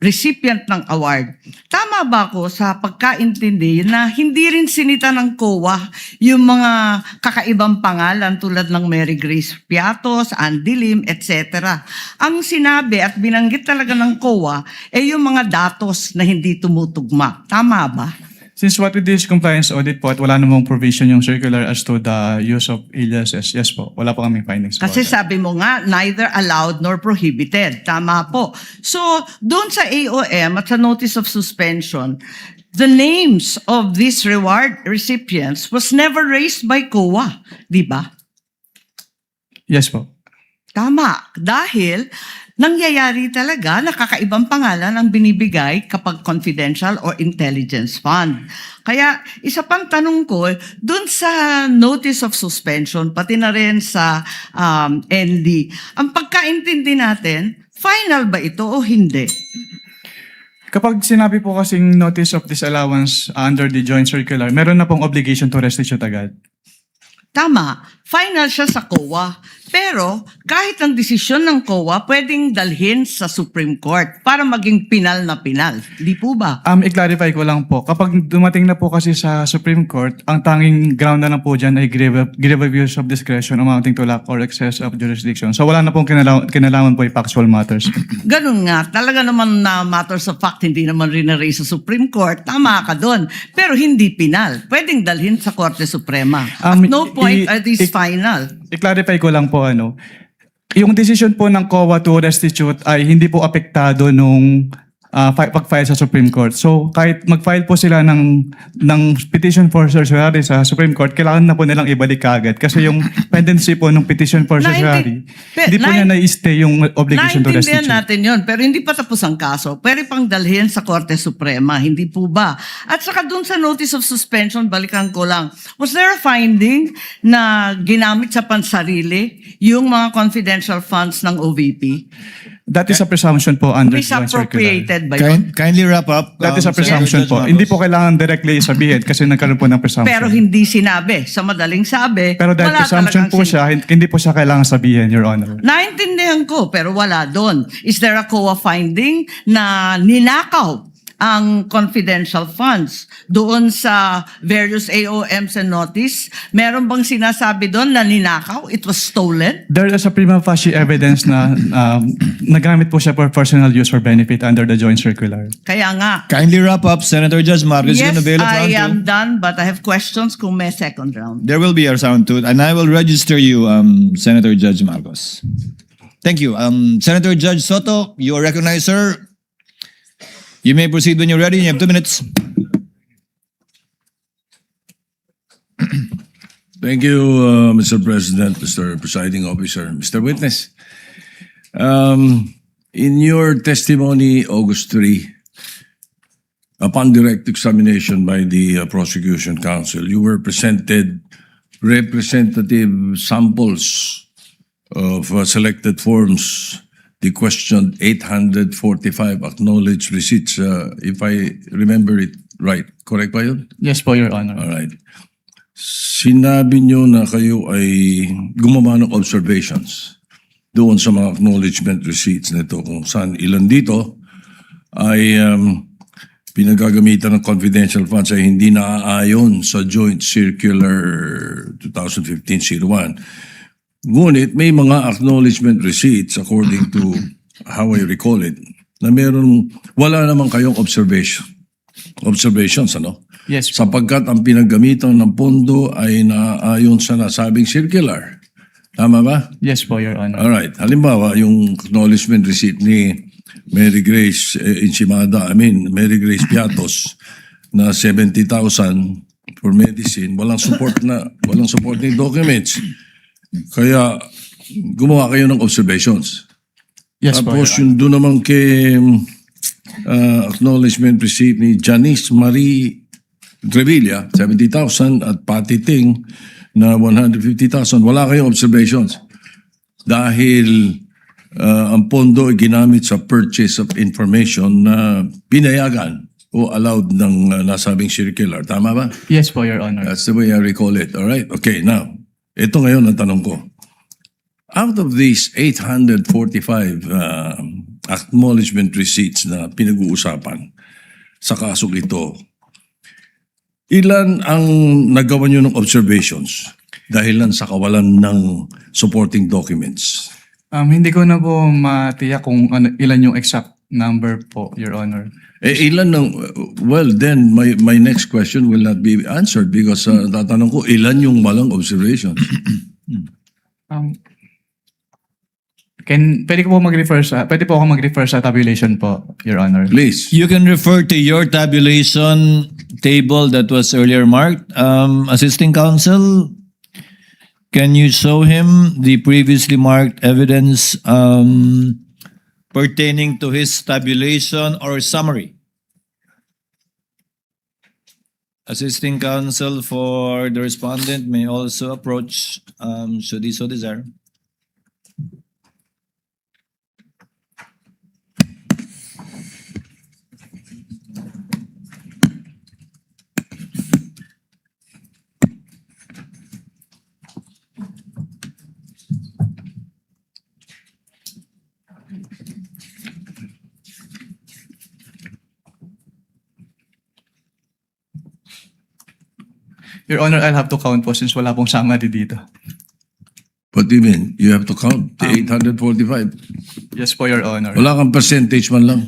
recipient ng award, tama ba ako sa pagkaintindi na hindi rin sinita ng COA yung mga kakaibang pangalan tulad ng Mary Grace Piatos, Andy Lim, etc. Ang sinabi at binanggit talaga ng COA ay yung mga datos na hindi tumutugma. Tama ba? Since what we did is compliance audit po at wala namang provision yung circular as to the use of aliases, yes po, wala po kaming findings Kasi about that. sabi mo nga, neither allowed nor prohibited. Tama po. So, doon sa AOM at sa notice of suspension, the names of these reward recipients was never raised by COA. Di ba? Yes po. Tama. Dahil nangyayari talaga na kakaibang pangalan ang binibigay kapag confidential or intelligence fund. Kaya isa pang tanong ko, dun sa notice of suspension, pati na rin sa ND, ang pagkaintindi natin, final ba ito o hindi? Kapag sinabi po kasing notice of disallowance under the joint circular, meron na pong obligation to restitute agad. Tama, final siya sa COA. Pero kahit ang desisyon ng COA, pwedeng dalhin sa Supreme Court para maging pinal na pinal. Di po ba? I-clarify ko lang po, kapag dumating na po kasi sa Supreme Court, ang tanging ground na lang po dyan ay grave abuse of discretion amounting to lack or excess of jurisdiction. So wala na pong kinalaman po yung factual matters. Ganun nga, talaga naman na matters of fact, hindi naman rin na-raise sa Supreme Court, tama ka doon. Pero hindi pinal. Pwedeng dalhin sa Korte Suprema. At no point are these final. I-clarify ko lang po, yung decision po ng COA to restitute ay hindi po apektado nung pag-file sa Supreme Court. So kahit mag-file po sila ng petition for certiorari sa Supreme Court, kailangan na po nilang ibalik kaagad. Kasi yung pendency po ng petition for certiorari, hindi po niya na-stay yung obligation to restitute. Naintindihan natin yun, pero hindi pa tapos ang kaso. Pwede pang dalhin sa Korte Suprema, hindi po ba? At saka dun sa notice of suspension, balikan ko lang, was there a finding na ginamit sa pansarili yung mga confidential funds ng OVP? That is a presumption po under joint circular. Misappropriated ba yun? Kindly wrap up. That is a presumption Judge po. Marcos. Hindi po kailangan directly sabihin kasi nagkaroon po ng presumption. Pero hindi sinabi. Sa madaling sabi, Pero dahil wala presumption talagang po siya, hindi po siya kailangan sabihin, Your Honor. Naintindihan ko, pero wala doon. Is there a COA finding na ninakaw ang confidential funds doon sa various AOMs and notice? Meron bang sinasabi doon na ninakaw? It was stolen? There is a prima facie evidence na nagamit po siya for personal use or benefit under the joint circular. Kaya nga. Kindly wrap up, Senator Judge Marcos. Yes, You're available I round am two. done, but I have questions kung may second round. There will be a round two, and I will register you, Senator Judge Marcos. Thank you. Senator Judge Soto, you are recognized, sir. You may proceed when you're ready. You have 2 minutes. Thank you, Mr. President, Mr. Presiding Officer, Mr. Witness. In your testimony, August 3, upon direct examination by the Prosecution Counsel, you were presented representative samples of selected forms. The question 845 acknowledged receipts, if I remember it right. Correct ba yun? Yes po, Your Honor. Alright. Sinabi nyo na kayo ay gumawa ng observations doon sa mga acknowledgement receipts nito kung saan ilan dito ay pinagagamitan ng confidential funds ay hindi naaayon sa Joint Circular 2015-01. Ngunit may mga acknowledgement receipts according to how I recall it na wala naman kayong observations, ano? Yes po. Sapagkat ang pinaggamitan ng pondo ay naayon sa nasabing circular. Tama ba? Yes po, Your Honor. Alright. Halimbawa, yung acknowledgement receipt ni Mary Grace Mary Grace Piatos na 70,000 for medicine, walang supporting documents. Kaya gumawa kayo ng observations. Yes po, Tapos Your yung doon naman kay acknowledgement receipt ni Janice Marie Revilla, 70,000 at Patty Ting na 150,000. Wala kayong observations. Dahil ang pondo ay ginamit sa purchase of information na pinayagan o allowed ng nasabing circular. Tama ba? Yes po, Your Honor. That's the way I recall it. All right. Okay, now, ito ngayon ang tanong ko. Out of these 845 acknowledgement receipts na pinag-uusapan sa kasong ito, ilan ang nagawa nyo ng observations dahilan sa kawalan ng supporting documents? Hindi ko na po matiyak kung ilan yung exact number po, Your Honor. Ilan ng, well then, my next question will not be answered because tatanong ko, ilan yung walang observations? Pwede po ako mag-refer sa tabulation po, Your Honor. Please. You can refer to your tabulation table that was earlier marked. Assisting counsel, can you show him the previously marked evidence pertaining to his tabulation or summary? Assisting counsel for the respondent may also approach should he so desire. Your Honor, I'll have to count po since wala pong summary dito. What do you mean? You have to count the 845. Yes po, Your Honor. Wala kang percentage man lang.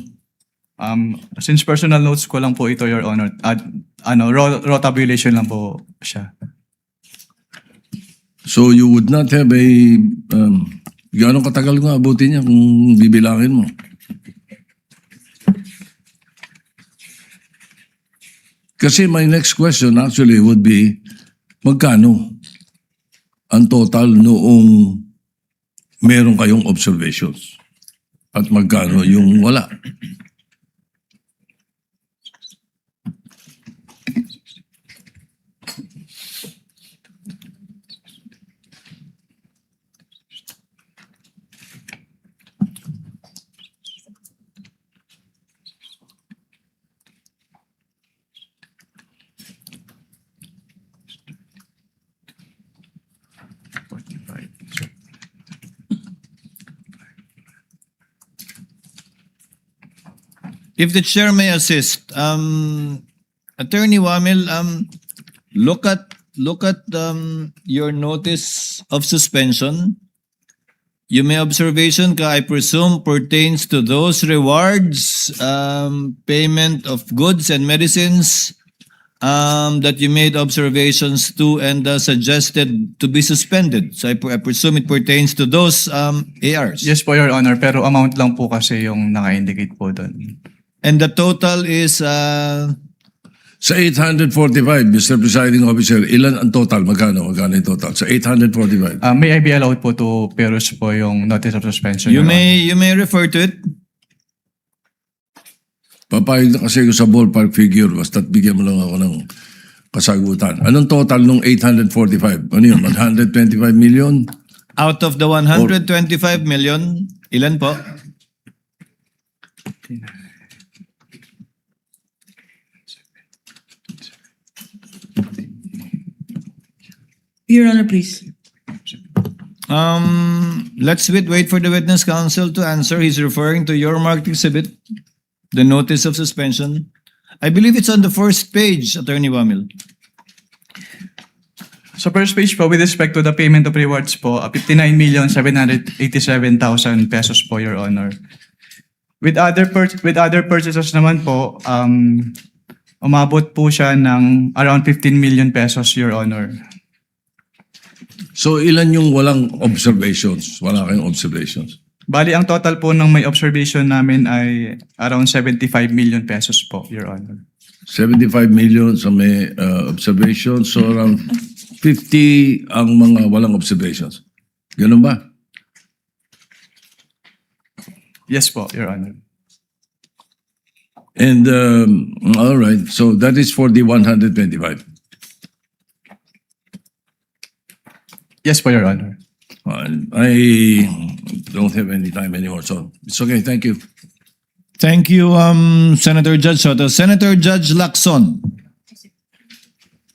Since personal notes ko lang po ito, Your Honor, raw tabulation lang po siya. So you would not have a, gano'ng katagal nga abutin niya kung bibilangin mo? Kasi my next question actually would be, magkano ang total noong meron kayong observations? At magkano yung wala? If the chair may assist, Attorney Wamil, look at your notice of suspension. You may observation ka, I presume, pertains to those rewards, payment of goods and medicines that you made observations to and suggested to be suspended. So I presume it pertains to those ARs. Yes po, Your Honor, pero amount lang po kasi yung naka-indicate po doon. And the total is Sa 845, Mr. Presiding Officer, ilan ang total? Magkano yung total? Sa 845? May I be allowed po to peruse po yung notice of suspension? you Your may refer to it. Papayag na kasi ko sa ballpark figure, basta't bigyan mo lang ako ng kasagutan. Anong total nung 845? Ano yun? 125 million? Out of the 125 million, ilan po? Your Honor, please. Let's wait for the witness counsel to answer. He's referring to your marked exhibit, the notice of suspension. I believe it's on the first page, Attorney Wamil. Sa first page po, with respect to the payment of rewards po, 59,787,000 pesos po, Your Honor. With other purchases naman po, umabot po siya ng around 15 million pesos, Your Honor. So ilan yung walang observations? Wala kayong observations? Bali, ang total po ng may observation namin ay around 75 million pesos po, Your Honor. 75 million sa may observations, so around 50 ang mga walang observations. Ganun ba? Yes po, Your Honor. And all right, so that is for the 125. Yes po, Your Honor. I don't have any time anymore, so it's okay. Thank you. Thank you, Senator Judge Soto. Senator Judge Lacson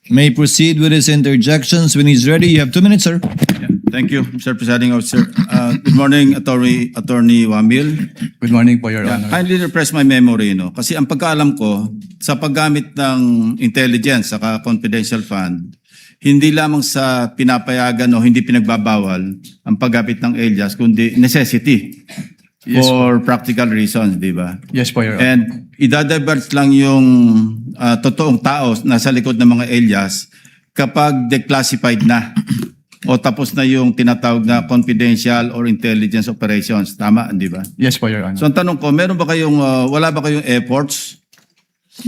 may proceed with his interjections when he's ready. You have 2 minutes, sir. Thank you, Mr. Presiding Officer. Good morning, Attorney Wamil. Good morning po, Your Honor. Kindly refresh my memory, no? Kasi ang pagkaalam ko, sa paggamit ng intelligence saka confidential fund, hindi lamang sa pinapayagan o hindi pinagbabawal ang paggamit ng alias, kundi necessity for practical reasons, di ba? Yes po, Your Honor. And idadivert lang yung totoong tao nasa likod ng mga alias kapag declassified na o tapos na yung tinatawag na confidential or intelligence operations. Tama, di ba? Yes po, Your Honor. So ang tanong ko, meron ba kayong, wala ba kayong efforts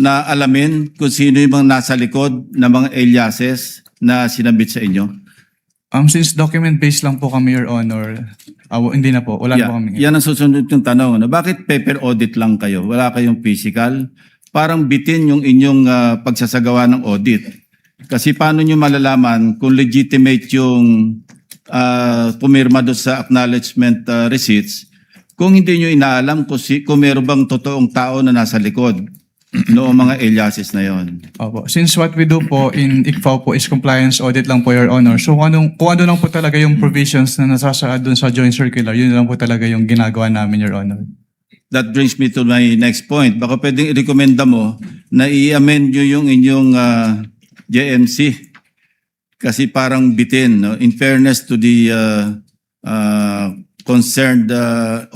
na alamin kung sino yung mga nasa likod ng mga aliases na sinabit sa inyo? Since document-based lang po kami, Your Honor, hindi na po. Wala na po kami. Yan ang susunod yung tanong. Ano? Bakit paper audit lang kayo? Wala kayong physical? Parang bitin yung inyong pagsasagawa ng audit. Kasi paano nyo malalaman kung legitimate yung pumirma doon sa acknowledgement receipts kung hindi nyo inaalam kung meron bang totoong tao na nasa likod noong mga aliases na yon. Opo. Since what we do po in ICFAO po is compliance audit lang po, Your Honor. So kung ano lang po talaga yung provisions na nasasaad dun sa joint circular, yun lang po talaga yung ginagawa namin, Your Honor. That brings me to my next point. Baka pwedeng i-recommenda mo na i-amend nyo yung inyong JMC kasi parang bitin, no? In fairness to the concerned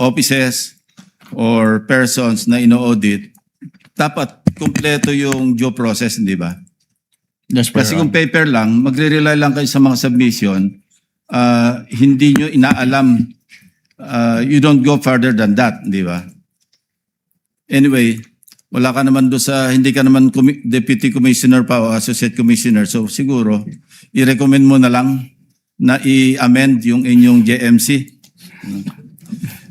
offices or persons na ino-audit, dapat kumpleto yung due process, di ba? Yes, Kasi kung paper lang, magre-rely lang kayo sa mga submission, hindi nyo inaalam, you don't go further than that, di ba? Anyway, wala ka naman doon sa, hindi ka naman deputy commissioner pa o associate commissioner. So siguro, i-recommend mo na lang na i-amend yung inyong JMC.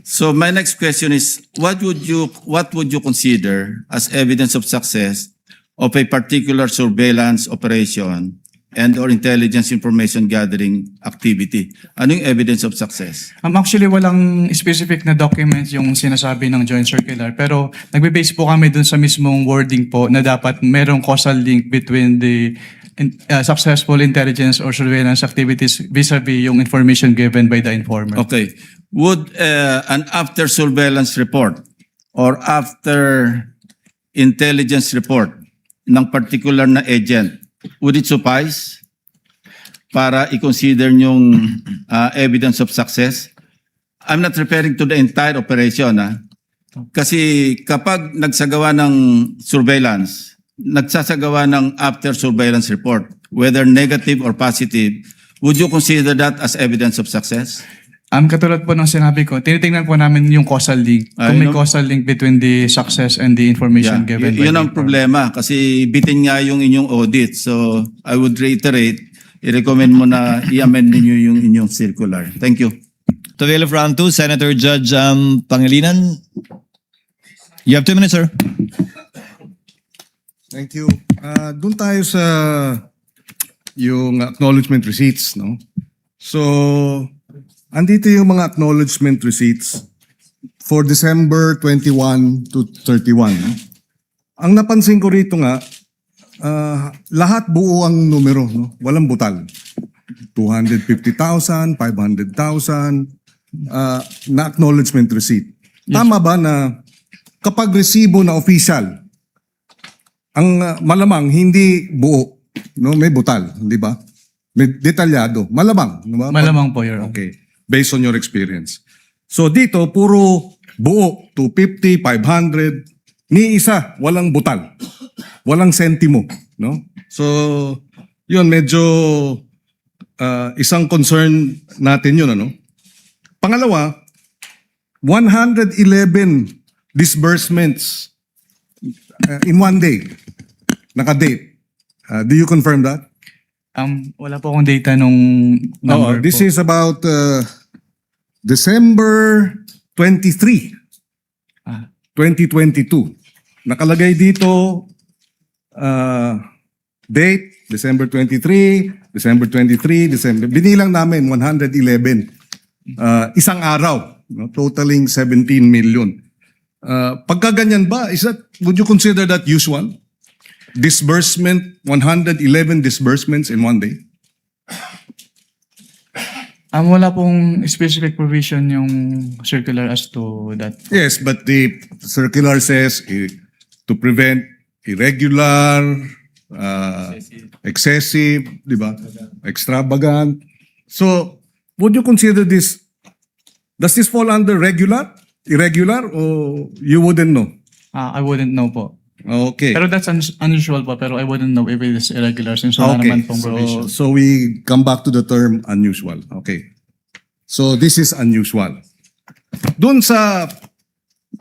So my next question is, what would you consider as evidence of success of a particular surveillance operation and or intelligence information gathering activity? Ano yung evidence of success? Actually, walang specific na document yung sinasabi ng joint circular. Pero nagbe-base po kami dun sa mismong wording po na dapat merong causal link between the successful intelligence or surveillance activities vis-a-vis yung information given by the informer. Okay. Would an after surveillance report or after intelligence report ng particular na agent, would it suffice para i-consider yung evidence of success? I'm not referring to the entire operation. Kasi kapag nagsagawa ng surveillance, nagsasagawa ng after surveillance report, whether negative or positive, would you consider that as evidence of success? Katulad po ng sinabi ko, tinitingnan po namin yung causal link. Kung may causal link between the success and the information given by Yun the ang problema kasi bitin nga yung inyong audit. So I would reiterate, i-recommend mo na i-amend ninyo yung inyong circular. Thank you. To avail of round 2, Senator Judge Pangilinan. You have 2 minutes, sir. Thank you. Doon tayo sa yung acknowledgement receipts, no? So, andito yung mga acknowledgement receipts for December 21 to 31. No? Ang napansin ko rito nga, lahat buo ang numero, no? Walang butal. 250,000, 500,000 na acknowledgement receipt. Tama ba na kapag resibo na official, ang malamang hindi buo, no? May butal, di ba? May detalyado, malamang, di ba? Malamang po, Your Honor. Okay, based on your experience. So dito, puro buo, 250, 500, ni isa, walang butal. Walang sentimo, no? So, yun, medyo isang concern natin yun, ano? Pangalawa, 111 disbursements in one day. Naka-date. Do you confirm that? Wala po akong data nung number This po. is about December 23, Ah. 2022. Nakalagay dito date December 23, December 23, December. Binilang namin 111. Isang araw, no? Totaling 17 million. Pagka ganyan ba, would you consider that usual? Disbursement, 111 disbursements in one day? Wala pong specific provision yung circular as to that. Yes, but the circular says to prevent irregular, excessive, di ba? Extravagant. So, would you consider this, does this fall under regular, irregular, or you wouldn't know? I wouldn't know po. Okay. Pero that's unusual po, pero I wouldn't know if it is irregular since wala naman pong provision. So we come back to the term unusual. Okay. So this is unusual. Doon sa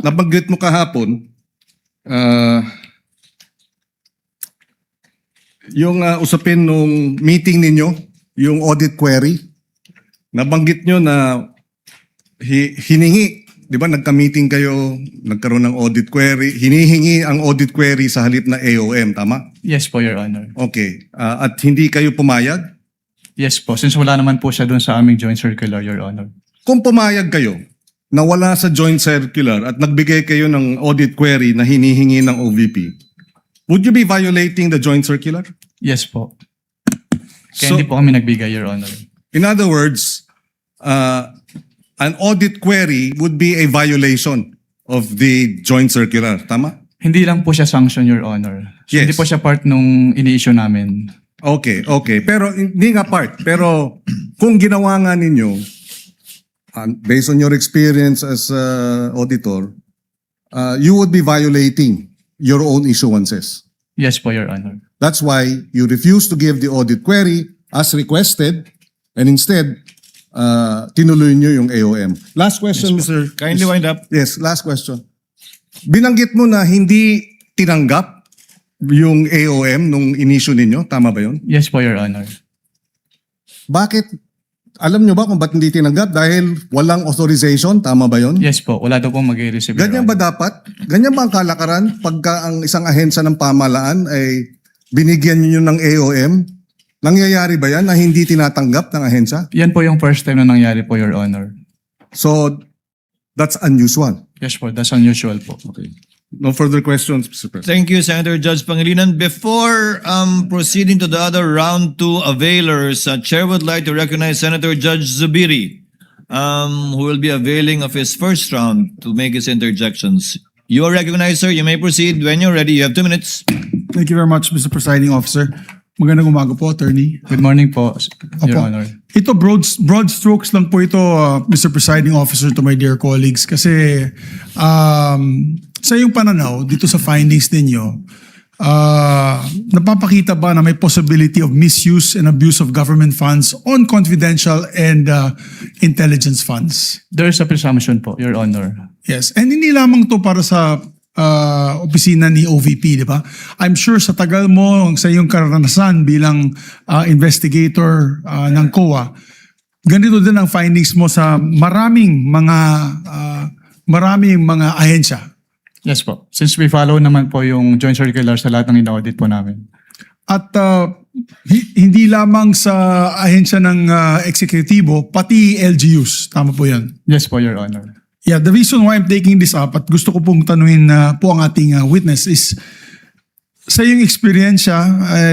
nabanggit mo kahapon, yung usapin nung meeting ninyo, yung audit query, nabanggit nyo na hiningi, di ba nagka-meeting kayo, nagkaroon ng audit query, hinihingi ang audit query sa halip na AOM, tama? Yes po, Your Honor. Okay. At hindi kayo pumayag? Yes po, since wala naman po siya doon sa aming joint circular, Your Honor. Kung pumayag kayo na wala sa joint circular at nagbigay kayo ng audit query na hinihingi ng OVP, would you be violating the joint circular? Yes po. Kaya So- hindi po kami nagbigay, Your Honor. In other words, an audit query would be a violation of the joint circular, tama? Hindi lang po siya sanction, Your Honor. So, Yes. hindi po siya part nung ini-issue namin. Okay. Pero hindi nga part. Pero kung ginawa nga ninyo, based on your experience as auditor, you would be violating your own issuances. Yes po, Your Honor. That's why you refuse to give the audit query as requested and instead, tinuloy nyo yung AOM. Last question, Mr. Kindly wind up. Yes, last question. Binanggit mo na hindi tinanggap yung AOM nung inisyu ninyo. Tama ba yun? Yes po, Your Honor. Bakit? Alam nyo ba kung ba't hindi tinanggap? Dahil walang authorization? Tama ba yun? Yes po, wala daw po mag-receive, Your Ganyan ba Honor. dapat? Ganyan ba ang kalakaran pagka ang isang ahensya ng pamahalaan ay binigyan nyo ng AOM? Nangyayari ba yan na hindi tinatanggap ng ahensya? Yan po yung first time na nangyari po, Your Honor. So, that's unusual. Yes po, that's unusual po. Okay. No further questions, Mr. President. Thank you, Senator Judge Pangilinan. Before proceeding to the other round two availers, Chair would like to recognize Senator Judge Zubiri, who will be availing of his first round to make his interjections. You are recognized, sir. You may proceed when you're ready. You have 2 minutes. Thank you very much, Mr. Presiding Officer. Magandang umaga po, Attorney. Good morning po, Your Honor. Ito, broad strokes lang po ito, Mr. Presiding Officer, to my dear colleagues. Kasi sa iyong pananaw, dito sa findings ninyo, napapakita ba na may possibility of misuse and abuse of government funds on confidential and intelligence funds? There is a presumption po, Your Honor. Yes. And hindi lamang to para sa opisina ni OVP, di ba? I'm sure sa tagal mo, sa iyong karanasan bilang investigator ng COA, ganito din ang findings mo sa maraming mga ahensya. Yes po. Since we follow naman po yung joint circular sa lahat ng in-audit po namin. At hindi lamang sa ahensya ng eksekutibo, pati LGUs. Tama po yan. Yes po, Your Honor. Yeah, the reason why I'm taking this up at gusto ko pong tanuhin po ang ating witness is sa iyong experience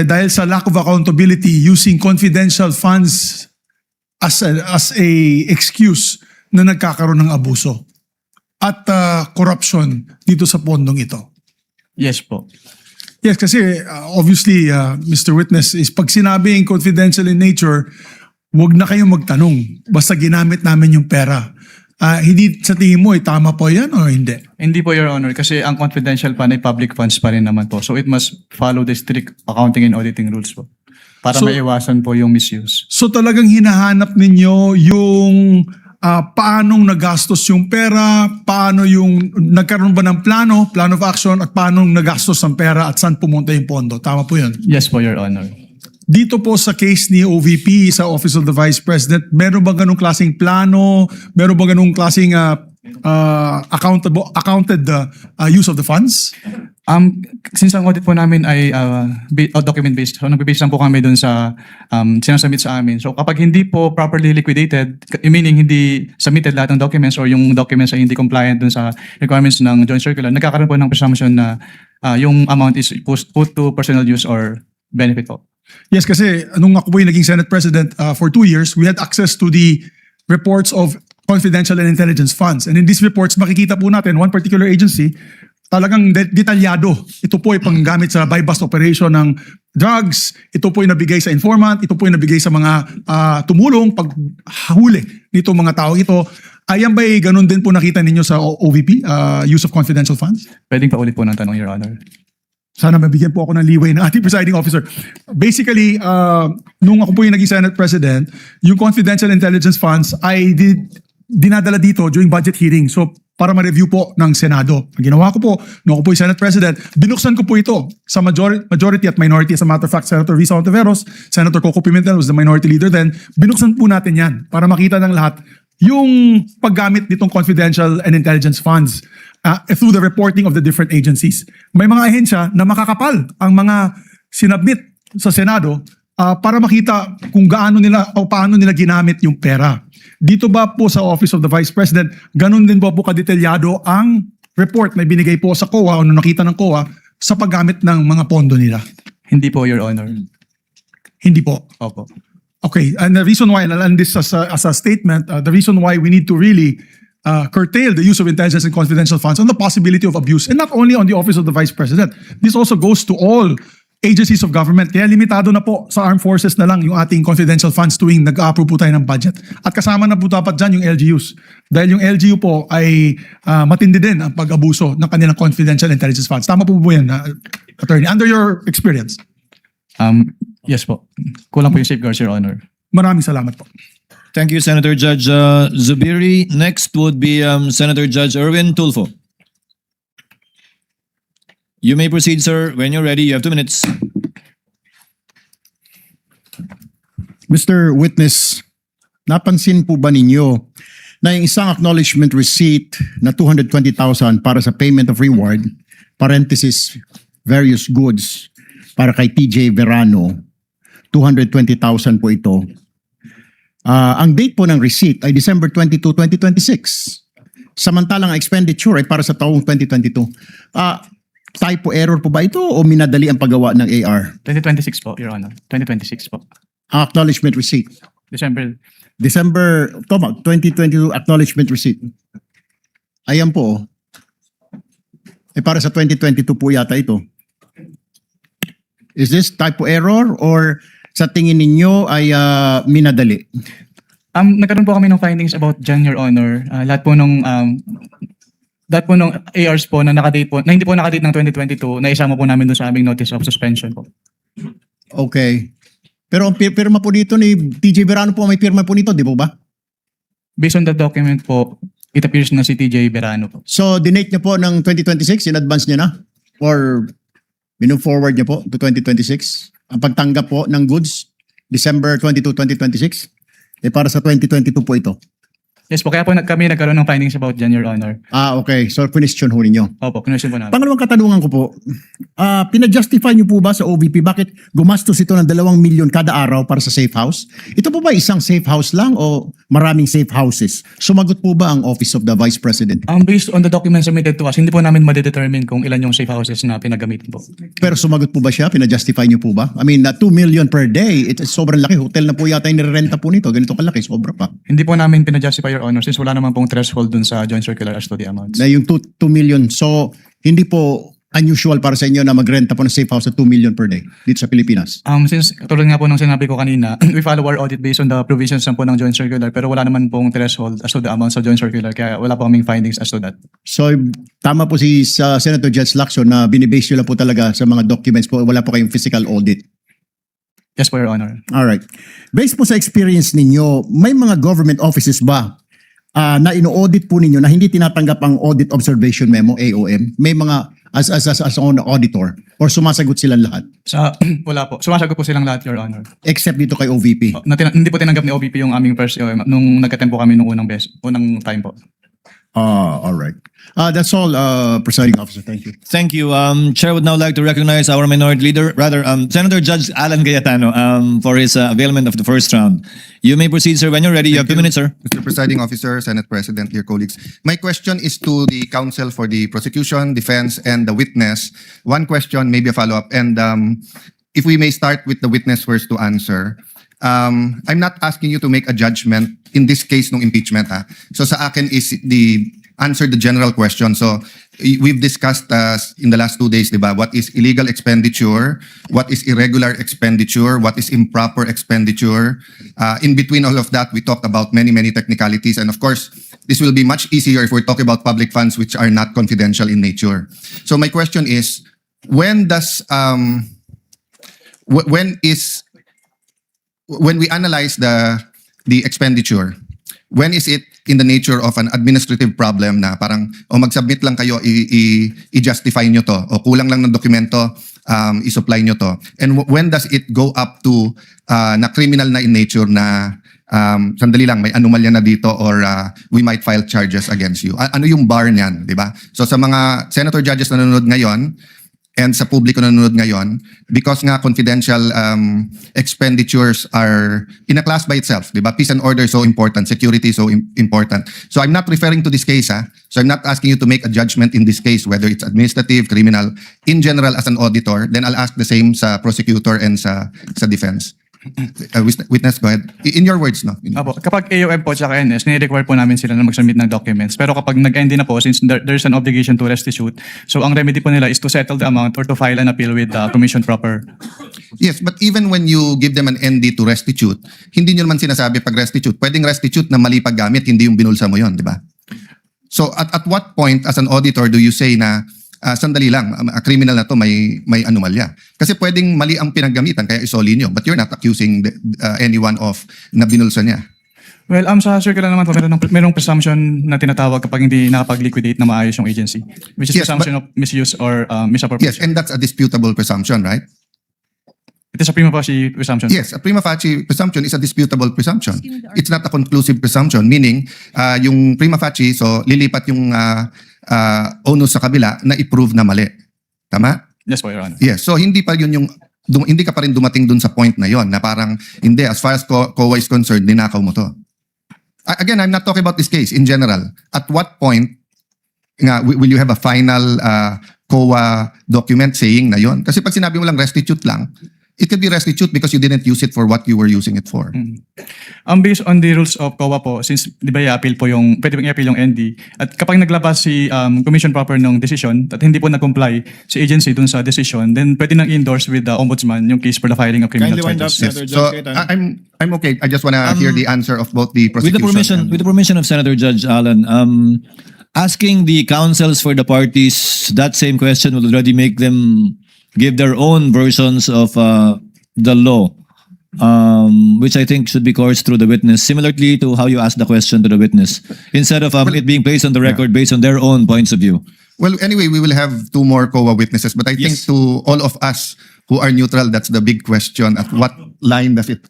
dahil sa lack of accountability using confidential funds as a excuse na nagkakaroon ng abuso at corruption dito sa pondong ito. Yes po. Yes, kasi obviously, Mr. Witness, is pag sinabing confidential in nature, huwag na kayong magtanong. Basta ginamit namin yung pera. Hindi sa tingin mo, tama po yan o hindi? Hindi po, Your Honor, kasi ang confidential fund ay public funds pa rin naman po. So it must follow the strict accounting and auditing rules po. Para So- maiwasan po yung misuse. So talagang hinahanap ninyo yung paanong nagastos yung pera, paano yung nagkaroon ba ng plan of action, at paano nagastos ang pera at saan pumunta yung pondo. Tama po yun. Yes po, Your Honor. Dito po sa case ni OVP sa Office of the Vice President, meron ba ganung klaseng plano? Meron ba ganung klaseng accounted use of the funds? Since ang audit po namin ay document-based, so nagbe-base lang po kami dun sa sinasubmit sa amin. So kapag hindi po properly liquidated, meaning hindi submitted lahat ng documents or yung documents ay hindi compliant dun sa requirements ng Joint Circular, nagkakaroon po ng presumption na yung amount is put to personal use or benefit po. Yes, kasi nung ako po yung naging Senate President for 2 years, we had access to the reports of confidential and intelligence funds. And in these reports, makikita po natin one particular agency, talagang detalyado. Ito po ay panggamit sa buy-bust operation ng drugs, ito po ay nabigay sa informant, ito po ay nabigay sa mga tumulong paghuli nito mga tao ito. Ayan ba ganun din po nakita ninyo sa OVP, use of confidential funds? Pwedeng pa ulit po ng tanong, Your Honor. Sana mabigyan po ako ng leeway ng ating presiding officer. Basically, nung ako po yung naging Senate President, yung confidential intelligence funds ay dinadala dito during budget hearing. So, para ma-review po ng Senado. Ang ginawa ko po, nung ako po yung Senate President, binuksan ko po ito sa majority at minority. As a matter of fact, Senator Risa Ontiveros, Senator Coco Pimentel was the minority leader then. Binuksan po natin yan para makita ng lahat yung paggamit nitong confidential and intelligence funds through the reporting of the different agencies. May mga ahensya na makakapal ang mga sinabmit sa Senado para makita kung gaano nila o paano nila ginamit yung pera. Dito ba po sa Office of the Vice President, ganun din po kadetalyado ang report na binigay po sa COA o nakita ng COA sa paggamit ng mga pondo nila? Hindi po, Your Honor. Hindi po. Opo. Okay, and the reason why, and I'll end this as a statement, the reason why we need to really curtail the use of intelligence and confidential funds on the possibility of abuse, and not only on the Office of the Vice President. This also goes to all agencies of government. Kaya limitado na po sa armed forces na lang yung ating confidential funds tuwing nag-approve po tayo ng budget. At kasama na po dapat dyan yung LGUs. Dahil yung LGU po ay matindi din ang pag-abuso ng kanilang confidential intelligence funds. Tama po yan, Attorney? Under your experience? Yes po. Kulang po yung safeguards, Your Honor. Maraming salamat po. Thank you, Senator Judge Zubiri. Next would be Senator Judge Erwin Tulfo. You may proceed, sir. When you're ready, you have 2 minutes. Mr. Witness, napansin po ba ninyo na yung isang acknowledgement receipt na 220,000 para sa payment of reward, parenthesis, various goods, para kay TJ Verano, 220,000 po ito. Ang date po ng receipt ay December 22, 2026. Samantalang ang expenditure ay para sa taong 2022. Typo error po ba ito o minadali ang paggawa ng AR? 2026 po, Your Honor. 2026 po. Acknowledgement receipt. December. 2022 acknowledgement receipt. Ayan po. Para sa 2022 po yata ito. Is this typo error or sa tingin ninyo ay minadali? Nagkaroon po kami ng findings about dyan, Your Honor. Lahat po nung ARs po na nakadate po, na hindi po nakadate ng 2022, na isama po namin doon sa aming notice of suspension po. Okay. Pero ang pirma po dito ni TJ Verano po, may pirma po nito, di po ba? Based on the document po, it appears na si TJ Verano po. So, dinate niya po ng 2026, in advance niya na? Or minu-forward niya po to 2026? Ang pagtanggap po ng goods, December 22, 2026, para sa 2022 po ito. Yes po, kaya po kami nagkaroon ng findings about dyan, Your Honor. Okay. So, question ho ninyo. Opo, question po namin. Pangalawang katanungan ko po, pinajustify niyo po ba sa OVP bakit gumastos ito ng 2 million kada araw para sa safe house? Ito po ba isang safe house lang o maraming safe houses? Sumagot po ba ang Office of the Vice President? Based on the documents submitted to us, hindi po namin ma-determine kung ilan yung safe houses na pinagamitin po. Pero sumagot po ba siya? Pinajustify niyo po ba? I mean, 2 million per day, sobrang laki. Hotel na po yata yung nirerenta po nito. Ganito kalaki, sobra pa. Hindi po namin pinajustify, Your Honor, since wala naman pong threshold dun sa Joint Circular as to the amounts. Na yung 2 million. So, hindi po unusual para sa inyo na magrenta po ng safe house sa 2 million per day dito sa Pilipinas? Since tulad nga po ng sinabi ko kanina, we follow our audit based on the provisions po ng Joint Circular, pero wala naman pong threshold as to the amounts sa Joint Circular, kaya wala po kaming findings as to that. So, tama po si Senator Judge Lacson na binibase nyo lang po talaga sa mga documents po, wala po kayong physical audit. Yes po, Your Honor. Alright. Based po sa experience ninyo, may mga government offices ba na ino-audit po ninyo na hindi tinatanggap ang audit observation memo, AOM? May mga as on auditor or sumasagot silang lahat Wala po. Sumasagot po silang lahat, Your Honor. except dito kay OVP? Hindi po tinanggap ni OVP yung aming first nung nag-attempt po kami nung unang time po. All right. That's all, Presiding Officer. Thank you. Thank you. Chair would now like to recognize our minority leader, Senator Judge Alan Cayetano, for his availment of the first round. You may proceed, sir, when you're ready. You have 2 minutes, sir. Mr. Presiding Officer, Senate President, dear colleagues. My question is to the counsel for the prosecution, defense, and the witness. One question, maybe a follow-up. And if we may start with the witness first to answer. I'm not asking you to make a judgment in this case ng impeachment. So sa akin is answer the general question. So we've discussed in the last 2 days, diba, what is illegal expenditure, what is irregular expenditure, what is improper expenditure. In between all of that, we talked about many technicalities. And of course, this will be much easier if we're talking about public funds which are not confidential in nature. So my question is, when we analyze the expenditure, when is it in the nature of an administrative problem na parang mag-submit lang kayo, i-justify nyo to, o kulang lang ng dokumento, i-supply nyo to? And when does it go up to na criminal na in nature na sandali lang, may anomalya na dito or we might file charges against you? Ano yung bar niyan, di ba? So sa mga senator judges na nanonood ngayon, and sa publiko na nanonood ngayon, because nga confidential expenditures are in a class by itself, di ba? Peace and order is so important, security is so important. So I'm not referring to this case, So I'm not asking you to make a judgment in this case, whether it's administrative, criminal, in general as an auditor, then I'll ask the same sa prosecutor and sa defense. Witness, go ahead. In your words, no? Apo, kapag AOM po at NS, nire-require po namin sila na mag-submit ng documents. Pero kapag nag-end na po, since there's an obligation to restitute, so ang remedy po nila is to settle the amount or to file an appeal with the commission proper. Yes, but even when you give them an ND to restitute, hindi nyo naman sinasabi pag restitute. Pwedeng restitute na mali paggamit, hindi yung binulsa mo yon, di ba? So at what point as an auditor do you say na sandali lang, criminal na to, may anomalya? Kasi pwedeng mali ang pinaggamitan kaya isoli nyo, but you're not accusing anyone of na binulsa niya. Well, sa circular naman po, merong presumption na tinatawag kapag hindi nakapag-liquidate na maayos yung agency, which is presumption of misuse or misappropriation. Yes, and that's a disputable presumption, right? It is a prima facie presumption. Yes, a prima facie presumption is a disputable presumption. It's not a conclusive presumption, meaning yung prima facie, so lilipat yung onus sa kabila na i-prove na mali. Tama? Yes po, Your Honor. Yes, so hindi pa yun hindi ka pa rin dumating dun sa point na yon na parang hindi, as far as COA is concerned, ninakaw mo to. Again, I'm not talking about this case in general. At what point nga will you have a final COA document saying na yon? Kasi pag sinabi mo lang restitute lang, it could be restitute because you didn't use it for what you were using it for. Based on the rules of COA po, since di ba i-appeal po pwede bang i-appeal yung ND, at kapag naglabas si commission proper ng decision at hindi po nag-comply si agency dun sa decision, then pwede nang endorse with the ombudsman yung case for the filing of criminal charges. So I'm okay. I just want to hear the answer of both the prosecution. With the permission of Senator Judge Alan, asking the counsels for the parties that same question will already make them give their own versions of the law, which I think should be coursed through the witness, similarly to how you asked the question to the witness, instead of it being placed on the record based on their own points of view. Well, anyway, we will have 2 more COA witnesses, but I think to all of us who are neutral, that's the big question. At what line does it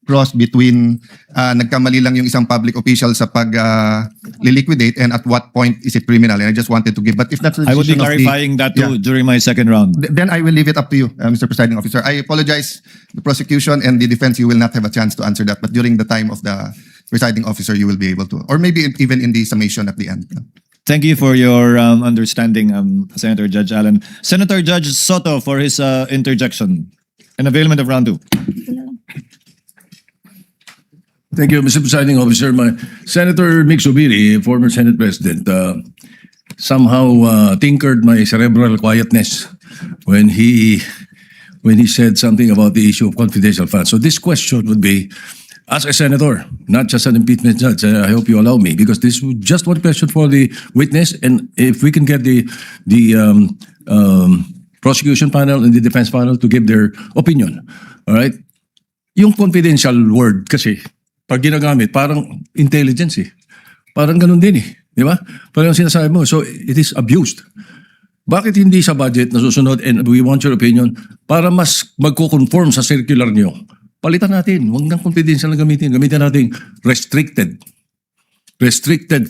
cross between nagkamali lang yung isang public official sa pag-liquidate and at what point is it criminal? And I just wanted to give, but if that's the I would be decision of clarifying that too during my second round. then I will leave it up to you, Mr. Presiding Officer. I apologize, the prosecution and the defense, you will not have a chance to answer that, but during the time of the presiding officer, you will be able to, or maybe even in the summation at the end. Thank you for your understanding, Senator Judge Allen. Senator Judge Soto for his interjection and availment of round 2. Thank you, Mr. Presiding Officer. Senator Mick Zubiri, former Senate President, somehow tinkered my cerebral quietness when he said something about the issue of confidential funds. So this question would be, as a senator, not just an impeachment judge, I hope you allow me, because this is just one question for the witness, and if we can get the prosecution panel and the defense panel to give their opinion. All right? Yung confidential word kasi, pag ginagamit, parang intelligence eh. Parang ganun din eh. Di ba? Parang sinasabi mo. So, it is abused. Bakit hindi sa budget nasusunod and we want your opinion para mas magko-conform sa circular niyo? Palitan natin. Huwag nang confidential na gamitin. Gamitin natin restricted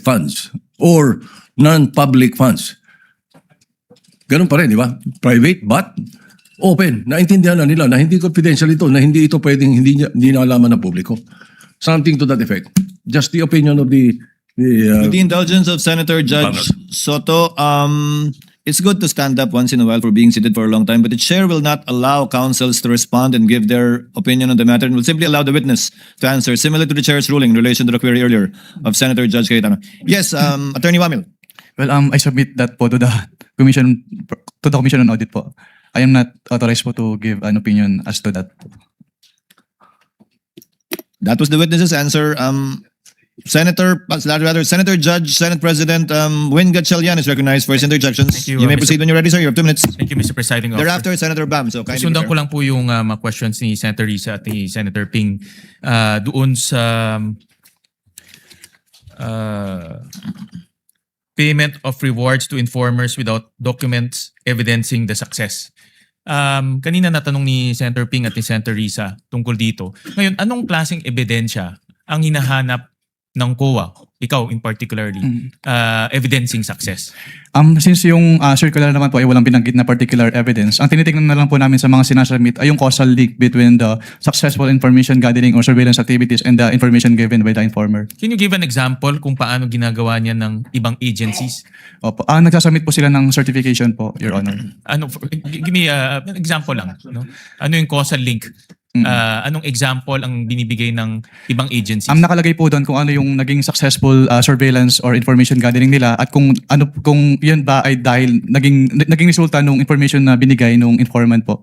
funds or non-public funds. Ganun pa rin, di ba? Private but open. Naintindihan na nila na hindi confidential ito, na hindi ito pwedeng hindi naalaman ng publiko. Something to that effect. Just the opinion of With the indulgence of Senator Judge Soto, it's good to stand up once in a while for being seated for a long time, but the chair will not allow counsels to respond and give their opinion on the matter and will simply allow the witness to answer, similar to the chair's ruling in relation to the query earlier of Senator Judge Cayetano. Yes, Attorney Wamil. Well, I submit that po to the Commission on Audit po. I am not authorized po to give an opinion as to that. That was the witness's answer. Senator Judge, Senate President Win Gatchalian is recognized for his interjections. Thank you, You may Mr. proceed when you're ready, sir. You have 2 minutes. Thank you, Mr. Presiding Officer. Thereafter, Senator Bam. So, kindly Sundan prepare. ko lang po yung mga questions ni Senator Risa at ni Senator Ping doon sa payment of rewards to informers without documents evidencing the success. Kanina natanong ni Senator Ping at ni Senator Risa tungkol dito. Ngayon, anong klaseng ebidensya ang hinahanap ng COA, ikaw in particularly, evidencing success? Since yung circular naman po ay walang binanggit na particular evidence, ang tinitingnan na lang po namin sa mga sinasubmit ay yung causal link between the successful information gathering or surveillance activities and the information given by the informer. Can you give an example kung paano ginagawa niya ng ibang agencies? Opo. Nagsasubmit po sila ng certification po, Your Honor. Give me an example lang. No? Ano yung causal link? Anong example ang binibigay ng ibang agencies? Nakalagay po doon kung ano yung naging successful surveillance or information gathering nila at kung yun ba ay dahil naging resulta ng information na binigay ng informant po.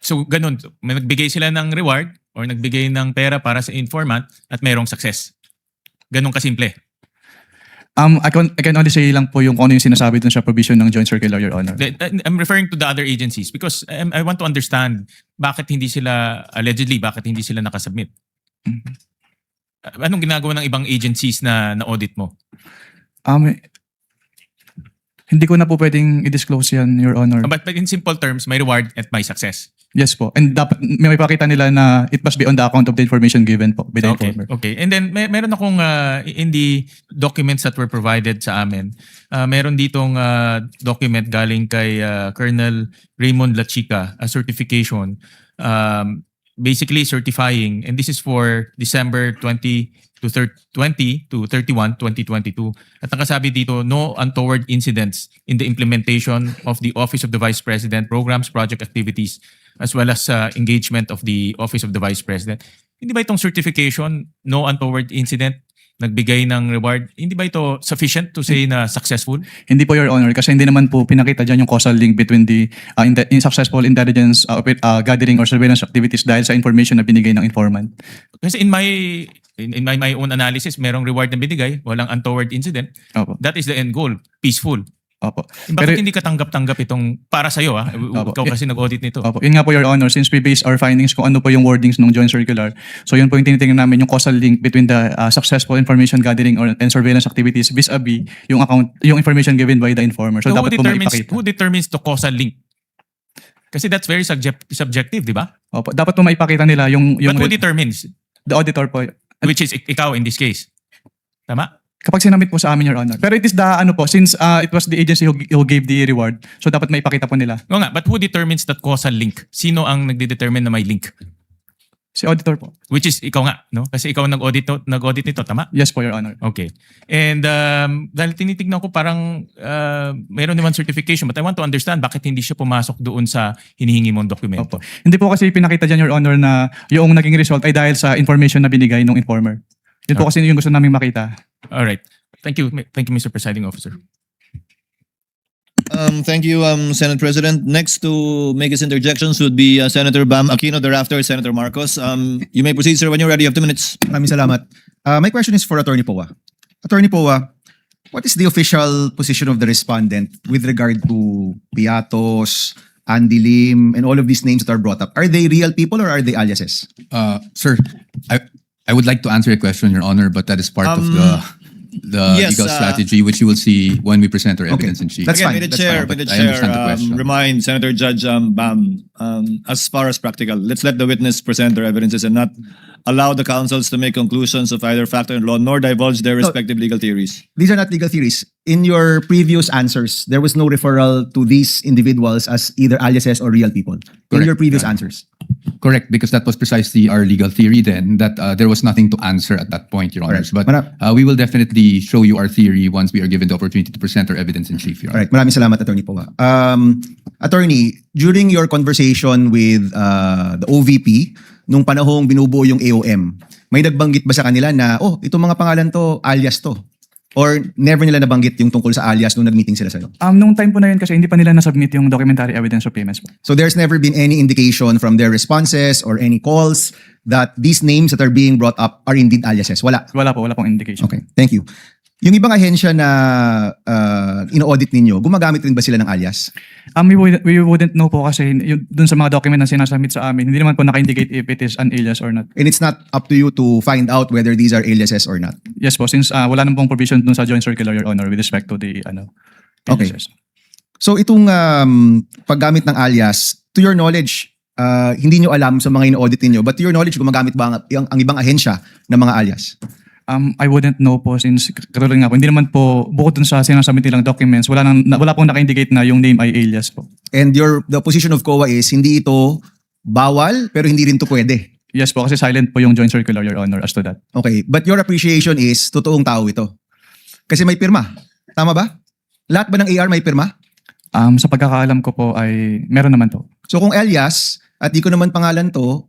So ganun, may nagbigay sila ng reward or nagbigay ng pera para sa informant at mayroong success. Ganun kasimple. I can only say lang po yung kung ano yung sinasabi dun sa provision ng Joint Circular, Your Honor. I'm referring to the other agencies because I want to understand bakit hindi sila nakasubmit. Anong ginagawa ng ibang agencies na audit mo? Hindi ko na po pwedeng i-disclose yan, Your Honor. But in simple terms, may reward at may success. Yes po. And dapat may ipakita nila na it must be on the account of the information given po by the informer. Okay. And then meron akong in the documents that were provided sa amin, meron ditong document galing kay Colonel Raymond Lachica, a certification basically certifying, and this is for December 20 to 31, 2022. At nakasabi dito, no untoward incidents in the implementation of the Office of the Vice President programs, project activities, as well as engagement of the Office of the Vice President. Hindi ba itong certification, no untoward incident, nagbigay ng reward, hindi ba ito sufficient to say na successful? Hindi po, Your Honor, kasi hindi naman po pinakita dyan yung causal link between the successful intelligence gathering or surveillance activities dahil sa information na binigay ng informant. Kasi in my own analysis, merong reward na binigay, walang untoward incident. Opo. That is the end goal, peaceful. Opo. Bakit hindi ka tanggap-tanggap itong para sa'yo? Ikaw kasi nag-audit nito. Opo. Yun nga po, Your Honor, since we base our findings kung ano po yung wordings ng Joint Circular. So yun po yung tinitingnan namin, yung causal link between the successful information gathering and surveillance activities vis-a-vis yung information given by the informer. So dapat po maipakita. Who determines the causal link? Kasi that's very subjective, di ba? Opo. Dapat po maipakita nila yung But who determines? The auditor po. Which is ikaw in this case. Tama? Kapag sinamit po sa amin, Your Honor. Pero it is the, since it was the agency who gave the reward, so dapat maipakita po nila. No nga, but who determines that causal link? Sino ang nagde-determine na may link? Si auditor po. Which is ikaw nga, no? Kasi ikaw nag-audit nito, tama? Yes po, Your Honor. Okay. And dahil tinitignan ko parang mayroon naman certification, but I want to understand bakit hindi siya pumasok doon sa hinihingi mong dokumento. Opo. Hindi po kasi pinakita dyan, Your Honor, na yung naging result ay dahil sa information na binigay ng informer. Yun po kasi yung gusto namin makita. All right. Thank you, Mr. Presiding Officer. Thank you, Senate President. Next to make his interjections would be Senator Bam Aquino, thereafter Senator Marcos. You may proceed, sir, when you're ready. You have 2 minutes. Maraming salamat. My question is for Attorney Poa. Attorney Poa, what is the official position of the respondent with regard to Piatos, Andy Lim, and all of these names that are brought up? Are they real people or are they aliases? Sir, I would like to answer your question, Your Honor, but that is part of the Yes, legal strategy, which you will see when we present our evidence in chief. That's Again, fine, may the that's chair, fine, may the but I understand the chair question. remind Senator Judge Bam, as far as practical, let's let the witness present their evidences and not allow the counsels to make conclusions of either fact or law, nor divulge their respective legal theories. These are not legal theories. In your previous answers, there was no referral to these individuals as either aliases or real people. In Correct. your previous answers. Correct, because that was precisely our legal theory then, that there was nothing to answer at that point, Your Honors. But we will definitely show you our theory once we are given the opportunity to present our evidence in chief, Your Honor. Alright, maraming salamat, Attorney Poa. Attorney, during your conversation with the OVP, nung panahong binubuo yung AOM, may nagbanggit ba sa kanila na, oh, itong mga pangalan to, alias to? Or never nila nabanggit yung tungkol sa alias nung nag-meeting sila sa'yo? Nung time po na yun kasi hindi pa nila nasubmit yung documentary evidence of payments po. So there's never been any indication from their responses or any calls that these names that are being brought up are indeed aliases? Wala? Wala pong indication. Okay, thank you. Yung ibang ahensya na ino-audit ninyo, gumagamit rin ba sila ng alias? We wouldn't know po kasi dun sa mga document na sinasubmit sa amin, hindi naman po naka-indicate if it is an alias or not. And it's not up to you to find out whether these are aliases or not? Yes po, since wala nang pong provision dun sa joint circular, Your Honor, with respect to the Okay. aliases. So itong paggamit ng alias, to your knowledge, hindi nyo alam sa mga ino-audit ninyo, but to your knowledge, gumagamit ba ang ibang ahensya ng mga alias? I wouldn't know po since katulad nga po, hindi naman po bukod dun sa sinasubmit nilang documents, wala pong naka-indicate na yung name ay alias po. And the position of COA is hindi ito bawal pero hindi rin to pwede. Yes po, kasi silent po yung joint circular, Your Honor, as to that. Okay, but your appreciation is totoong tao ito. Kasi may pirma. Tama ba? Lahat ba ng AR may pirma? Sa pagkakaalam ko po ay meron naman po. So kung alias at di ko naman pangalan to,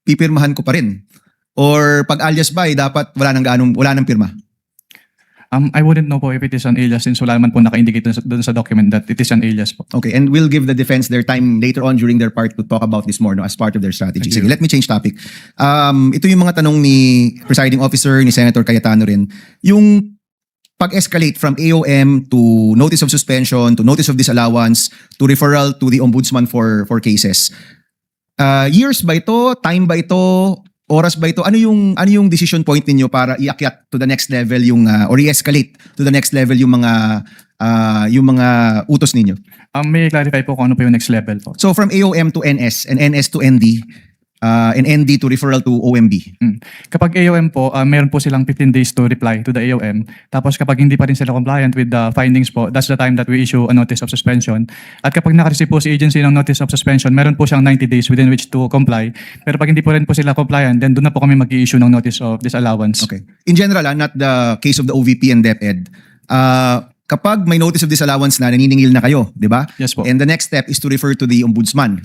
pipirmahan ko pa rin. Or pag alias ba, dapat wala nang pirma? I wouldn't know po if it is an alias since wala naman po naka-indicate dun sa document that it is an alias po. Okay, and we'll give the defense their time later on during their part to talk about this more as part of their strategy. Sige, let me change topic. Ito yung mga tanong ni Presiding Officer, ni Senator Cayetano rin. Yung pag-escalate from AOM to notice of suspension, to notice of disallowance, to referral to the Ombudsman for cases. Years ba ito? Time ba ito? Oras ba ito? Ano yung decision point ninyo para iakyat to the next level yung or i-escalate to the next level yung mga utos ninyo? May clarify po kung ano po yung next level po. So from AOM to NS and NS to ND and ND to referral to OMB. Kapag AOM po, meron po silang 15 days to reply to the AOM. Tapos kapag hindi pa rin sila compliant with the findings po, that's the time that we issue a notice of suspension. At kapag nakareceive po si agency ng notice of suspension, meron po siyang 90 days within which to comply. Pero pag hindi po rin po sila compliant, then doon na po kami mag-i-issue ng notice of disallowance. Okay. In general, not the case of the OVP and DepEd. Kapag may notice of disallowance na, naniningil na kayo, di ba? Yes po. And the next step is to refer to the Ombudsman.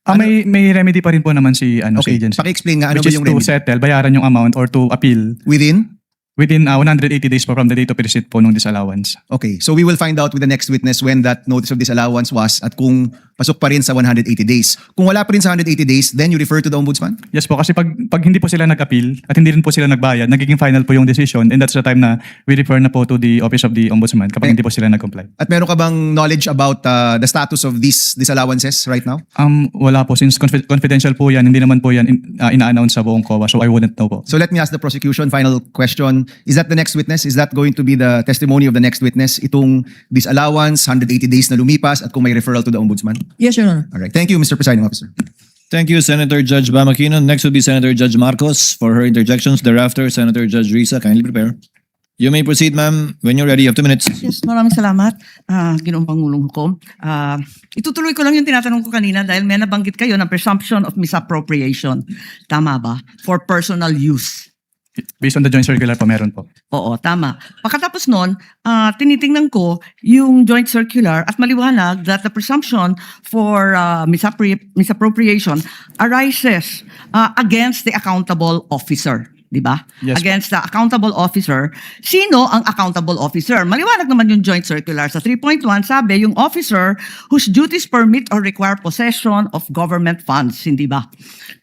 May remedy pa rin po naman si Okay, si agency. paki-explain nga ano Which ba is yung to remedy? settle, bayaran yung amount or to appeal within 180 days po from the date of receipt po ng disallowance. Okay, so we will find out with the next witness when that notice of disallowance was at kung pasok pa rin sa 180 days. Kung wala pa rin sa 180 days, then you refer to the Ombudsman? Yes po, kasi pag hindi po sila nag-appeal at hindi rin po sila nagbayad, nagiging final po yung decision and that's the time na we refer na po to the Office of the Ombudsman kapag hindi po sila nag-comply. At meron ka bang knowledge about the status of these disallowances right now? Wala po, since confidential po yan, hindi naman po yan ina-announce sa buong COA, so I wouldn't know po. So let me ask the prosecution, final question. Is that the next witness? Is that going to be the testimony of the next witness? Itong disallowance, 180 days na lumipas at kung may referral to the Ombudsman? Yes, Your Honor. All right. Thank you, Mr. Presiding Officer. Thank you, Senator Judge Bam Aquino. Next will be Senator Judge Marcos for her interjections. Thereafter, Senator Judge Risa, kindly prepare. You may proceed, ma'am. When you're ready, you have 2 minutes. Yes, maraming salamat, Ginoong Pangulong Hukom. Itutuloy ko lang yung tinatanong ko kanina dahil may nabanggit kayo ng presumption of misappropriation. Tama ba? For personal use. Based on the joint circular po, meron po. Oo, tama. Pagkatapos nun, tinitingnan ko yung joint circular at maliwanag that the presumption for misappropriation arises against the accountable officer. Di ba? Yes, Against the accountable officer. Sino ang accountable officer? Maliwanag naman yung joint circular. Sa 3.1, sabi yung officer whose duties permit or require possession of government funds. Hindi ba?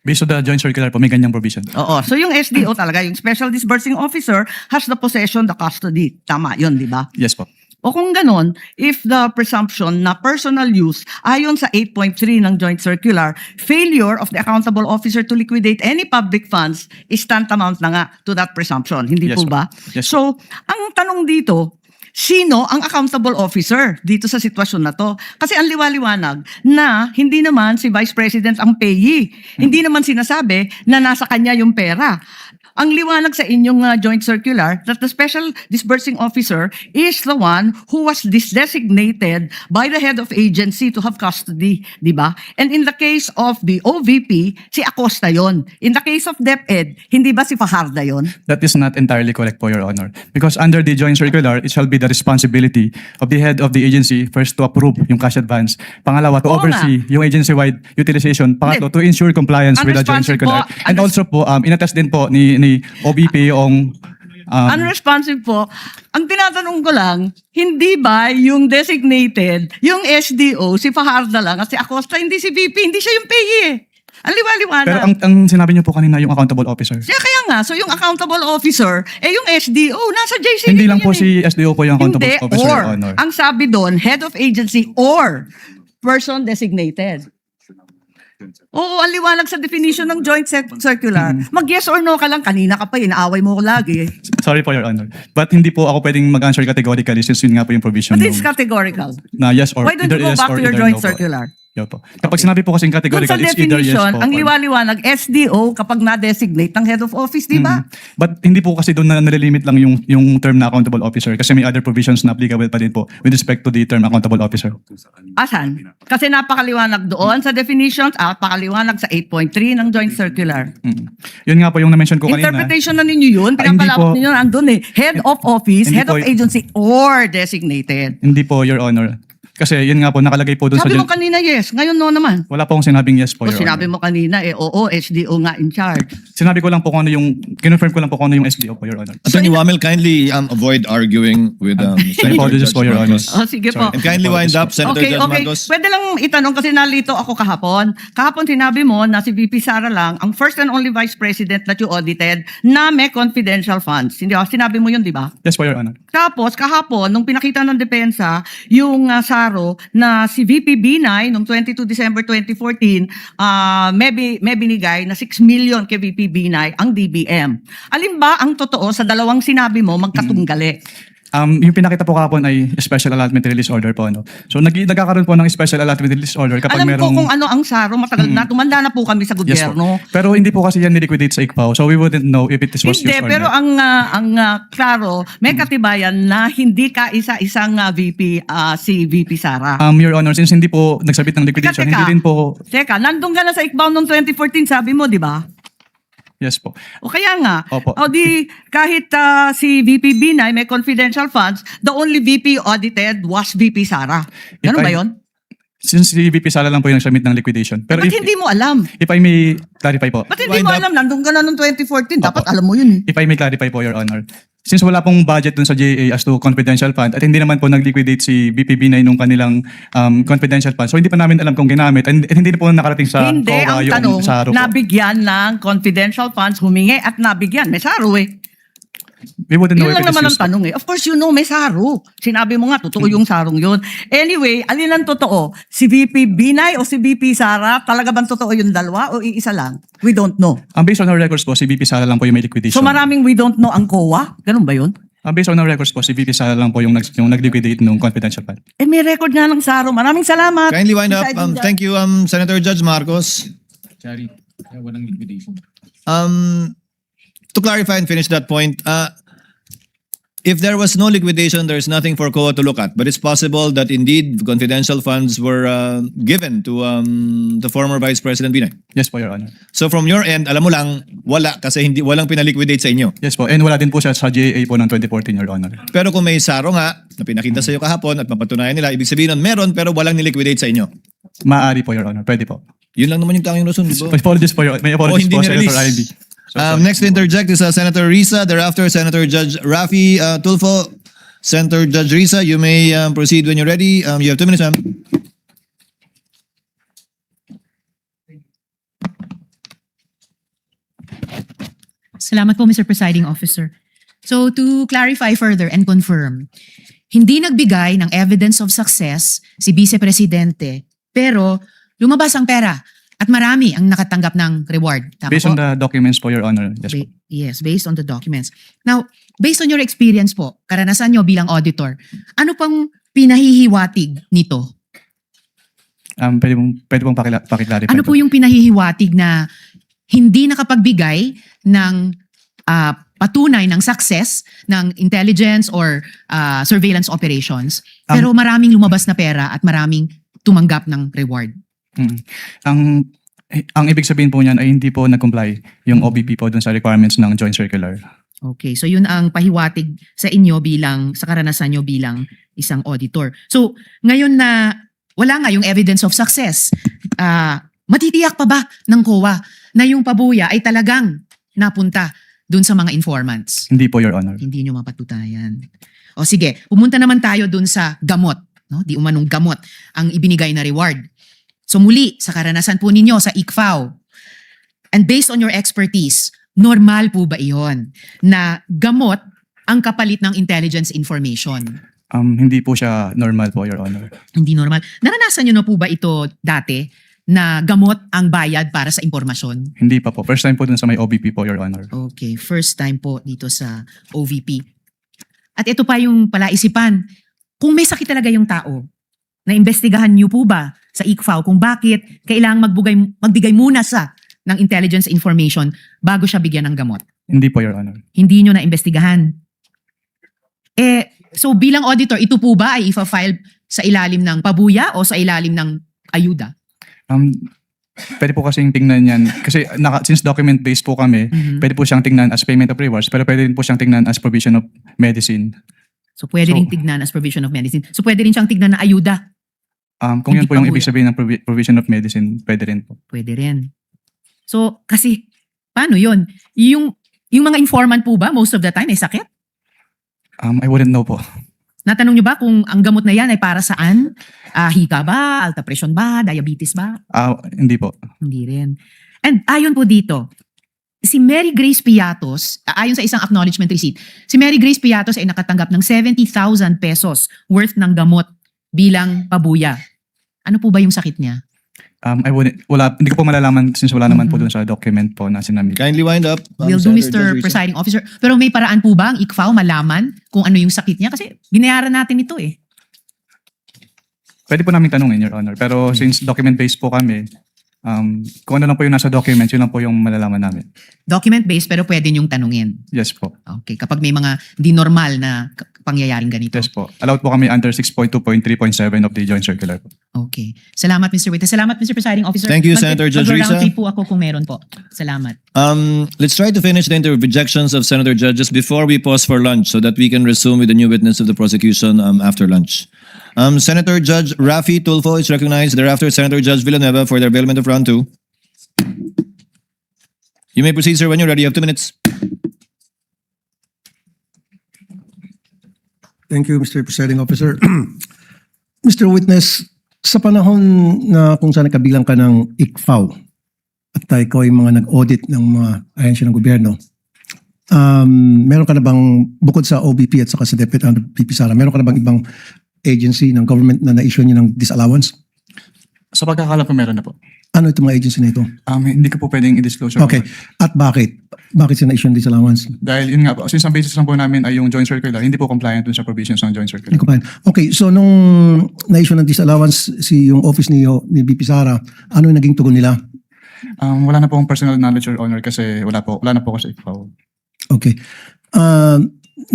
Based on the joint circular po, may ganyang provision. Oo. So yung SDO talaga, yung Special Disbursing Officer has the possession, the custody. Tama yun, di ba? Yes po. O kung ganon, if the presumption na personal use, ayon sa 8.3 ng Joint Circular, failure of the accountable officer to liquidate any public funds is tantamount na nga to that presumption. Hindi Yes, po ma'am. ba? Yes, So, ang tanong dito, sino ang accountable officer dito sa sitwasyon na to? Kasi ang liwaliwanag na hindi naman si Vice President ang payee. Hindi naman sinasabi na nasa kanya yung pera. Ang liwanag sa inyong joint circular that the special disbursing officer is the one who was designated by the head of agency to have custody, di ba? And in the case of the OVP, si Acosta yon. In the case of DepEd, hindi ba si Fajardo yon? That is not entirely correct po, Your Honor. Because under the joint circular, it shall be the responsibility of the head of the agency first to approve yung cash advance. Pangalawa, to Oo oversee yung agency-wide utilization. Pangatlo, to ensure compliance with the joint Unresponsive circular. po. And also po, inattest din po ni OBP yung Unresponsive po. Ang tinatanong ko lang, hindi ba yung designated, yung SDO, si Fajardo lang, at si Acosta, hindi si VP, hindi siya yung payee eh. Ang liwaliwanag. pero ang sinabi niyo po kanina yung accountable officer. Kaya nga, so yung accountable officer, yung SDO, nasa JC. Hindi lang po si SDO po yung accountable Hindi, officer, or, Your Honor. ang sabi doon, head of agency or person designated. Oo, ang liwanag sa definition ng joint circular. Mag-yes or no ka lang, kanina ka pa, inaaway mo ko lagi. Sorry po, Your Honor. But hindi po ako pwedeng mag-answer categorically since yun nga po yung provision But it's nung- categorical. na yes or Why don't either you go yes back or to your either joint no po. circular? Yo po. Kapag sinabi po kasing Doon categorical, sa it's either yes definition, po. ang or- liwaliwanag, SDO kapag na-designate ng head of office, di ba? But hindi po kasi doon na nalilimit lang yung term na accountable officer kasi may other provisions na applicable pa din po with respect to the term accountable officer. Asan? Kasi napakaliwanag doon sa definitions, napakaliwanag sa 8.3 ng joint circular. Yun nga po yung na-mention ko kanina. Interpretation na ninyo yun, Ay, hindi pinapalawak po. ninyo andun eh. Head of office, Hindi head po of agency, or designated. Hindi po, Your Honor. Kasi yun nga po, nakalagay po doon sa... Sabi mo kanina yes, ngayon no naman. Wala po akong sinabing yes po, O Your sinabi Honor. mo kanina, oo, SDO nga in charge. Sinabi ko lang po kung ano yung... Kinonfirm ko lang po kung ano yung SDO po, Your Honor. Attorney Wamel, kindly avoid arguing with Senator apologies Judge for Your Marcos. Honor. Sige po. And kindly wind up, Senator Okay, Judge okay. Marcos. Pwede lang itanong kasi nalito ako kahapon. Kahapon sinabi mo na si VP Sara lang ang first and only vice president that you audited na may confidential funds. Hindi ba? Sinabi mo yun, di ba? Yes po, Your Honor. Tapos, kahapon, nung pinakita ng depensa, yung SARO na si VP Binay, nung 22 December 2014, may binigay na 6 million kay VP Binay ang DBM. Alin ba ang totoo sa dalawang sinabi mo magkatunggali? Yung pinakita po kahapon ay special allotment release order po. No? So nagkakaroon po ng special allotment release order kapag Alam ko merong... kung ano ang SARO, matagal na, tumanda na po kami sa Yes po. gobyerno. Pero hindi po kasi yan niliquidate sa ICPAO. So we wouldn't know if it was Hindi, used or pero not. ang klaro, may katibayan na hindi kaisa-isang VP, si VP Sara. Your Honor, since hindi po nagsabit ng liquidation, Teka. hindi din po... Teka, nandun ka na sa ICBAO noong 2014, sabi mo, di ba? Yes po. O kaya nga, Opo. o di kahit si VP Binay may confidential funds, the only VP audited was VP Sara. Ganun ba yun? Since si VP Sala lang po yung nagsubmit ng liquidation. Pero Ba't hindi mo alam? if I may clarify po. Ba't hindi mo alam? Nandun ka na noong 2014. Dapat alam mo yun eh. If I may clarify po, Your Honor. Since wala pong budget dun sa JA as to confidential fund at hindi naman po nag-liquidate si VP9 nung kanilang confidential fund. So hindi pa namin alam kung ginamit and hindi na po nakarating sa Hindi, COA ang yung tanong, SARO po. nabigyan ng confidential funds, humingi at nabigyan. May SARO eh. We wouldn't know Yun lang if it is naman ang used. tanong eh. Of course, you know, may SARO. Sinabi mo nga, totoo yung sarong yun. Anyway, alin ang totoo? Si VP Binay o si VP Sara? Talaga bang totoo yung dalawa o iisa lang? We don't know. Based on our records po, si VP Sala lang po yung may liquidation. So maraming we don't know ang COA? Ganun ba yun? Based on our records po, si VP Sala lang po yung nag-liquidate nung confidential fund. May record nga ng SARO. Maraming salamat. Kindly wind up. Presiding Judge. Thank you, Senator Judge Marcos. Walang liquidation. To clarify and finish that point, if there was no liquidation, there's nothing for COA to look at. But it's possible that indeed confidential funds were given to the former Vice President Binay. Yes po, Your Honor. So from your end, alam mo lang, wala kasi walang pinaliquidate sa inyo. Yes po. And wala din po siya sa JA po ng 2014, Your Honor. Pero kung may SARO nga, na pinakita sa iyo kahapon at mapatunayan nila, ibig sabihin nun meron pero walang niliquidate sa inyo. Maaari po, Your Honor. Pwede po. Yun lang naman yung tanging rason, di ba? Apologies po, Your Honor. May apologies hindi po, ni-release. Senator Ivy. Next to interject is Senator Risa. Thereafter, Senator Judge Rafi Tulfo. Senator Judge Risa, you may proceed when you're ready. You have 2 minutes, ma'am. Salamat po, Mr. Presiding Officer. So to clarify further and confirm, hindi nagbigay ng evidence of success si Vice Presidente, pero lumabas ang pera at marami ang nakatanggap ng reward. Tama Based po? on the documents po, Your Honor. Yes po. Yes, based on the documents. Now, based on your experience po, karanasan nyo bilang auditor, ano pang pinahihiwatig nito? Pwede pong pakiclarify Ano po yung pinahihiwatig na hindi nakapagbigay ng patunay ng success ng intelligence or surveillance operations, pero maraming lumabas na pera at maraming tumanggap ng reward? Ang ibig sabihin po niyan ay hindi po nag-comply yung OBP po dun sa requirements ng Joint Circular. Okay, so yun ang pahiwatig sa inyo sa karanasan nyo bilang isang auditor. So, ngayon na wala nga yung evidence of success, matitiyak pa ba ng COA na yung pabuya ay talagang napunta dun sa mga informants? Hindi po, Your Honor. Hindi nyo mapatutayan. O sige, pumunta naman tayo dun sa gamot. No? Di umanong gamot ang ibinigay na reward. So muli, sa karanasan po ninyo sa ICFAO, and based on your expertise, normal po ba iyon na gamot ang kapalit ng intelligence information? Hindi po siya normal po, Your Honor. Hindi normal. Naranasan nyo na po ba ito dati na gamot ang bayad para sa impormasyon? Hindi pa po. First time po dun sa may OBP po, Your Honor. Okay, first time po dito sa OVP. At ito pa yung palaisipan, kung may sakit talaga yung tao, naimbestigahan niyo po ba sa ICFAO kung bakit kailangang magbigay muna ng intelligence information bago siya bigyan ng gamot? Hindi po, Your Honor. Hindi nyo naimbestigahan. So bilang auditor, ito po ba ay ifa-file sa ilalim ng pabuya o sa ilalim ng ayuda? Pwede po kasing tingnan yan. Kasi since document-based po kami, pwede po siyang tingnan as payment of rewards, pero pwede rin po siyang tingnan as provision of medicine. So pwede rin tignan as provision of medicine. So pwede rin siyang tignan na ayuda. Kung yan po yung ibig sabihin ng provision of medicine, pwede rin po. Pwede rin. So kasi, paano yun? Yung mga informant po ba, most of the time, ay sakit? I wouldn't know po. Natanong nyo ba kung ang gamot na yan ay para saan? Hika ba? Alta pressure ba? Diabetes ba? Hindi po. Hindi rin. And ayon po dito, si Mary Grace Piatos, ayon sa isang acknowledgement receipt, si Mary Grace Piatos ay nakatanggap ng 70,000 pesos worth ng gamot bilang pabuya. Ano po ba yung sakit niya? Hindi ko po malalaman since wala naman po dun sa document po na sinamit. Kindly wind up. Will do, Mr. Presiding Officer. Pero may paraan po ba ang ICFAO malaman kung ano yung sakit niya? Kasi binayaran natin ito eh. Pwede po namin tanungin, Your Honor. Pero since document-based po kami, kung ano lang po yung nasa document, yun lang po yung malalaman namin. Document-based pero pwede niyong tanungin. Yes po. Okay, kapag may mga di normal na pangyayaring ganito. Yes po. Allowed po kami under 6.2.3.7 of the Joint Circular po. Okay. Salamat, Mr. Witness. Salamat, Mr. Presiding Officer. Thank you, Senator Judge Risa. Mag-round 3 po ako kung meron po. Salamat. Let's try to finish the interjections of Senator Judges before we pause for lunch so that we can resume with the new witness of the prosecution after lunch. Senator Judge Rafi Tulfo is recognized. Thereafter, Senator Judge Villanueva for the availment of round 2. You may proceed, sir, when you're ready. You have 2 minutes. Thank you, Mr. Presiding Officer. Mr. Witness, sa panahon na kung saan nakabilang ka ng ICFAO at ikaw ay mga nag-audit ng mga ahensya ng gobyerno, meron ka na bang, bukod sa OBP at saka sa DepEd and VP Sara, meron ka na bang ibang agency ng government na na-issue niyo ng disallowance? Sa pagkakalam ko meron na po. Ano itong mga agency na ito? Hindi ko po pwedeng i-disclose. Okay. At bakit? Bakit sila na-issue ng disallowance? Dahil yun nga po, since ang basis lang po namin ay yung Joint Circular, hindi po compliant dun sa provisions ng Joint Circular. Okay, so nung na-issue ng disallowance yung office ni VP Sara, ano yung naging tugon nila? Wala na po akong personal knowledge or honor kasi wala na po ako sa ICFAO. Okay.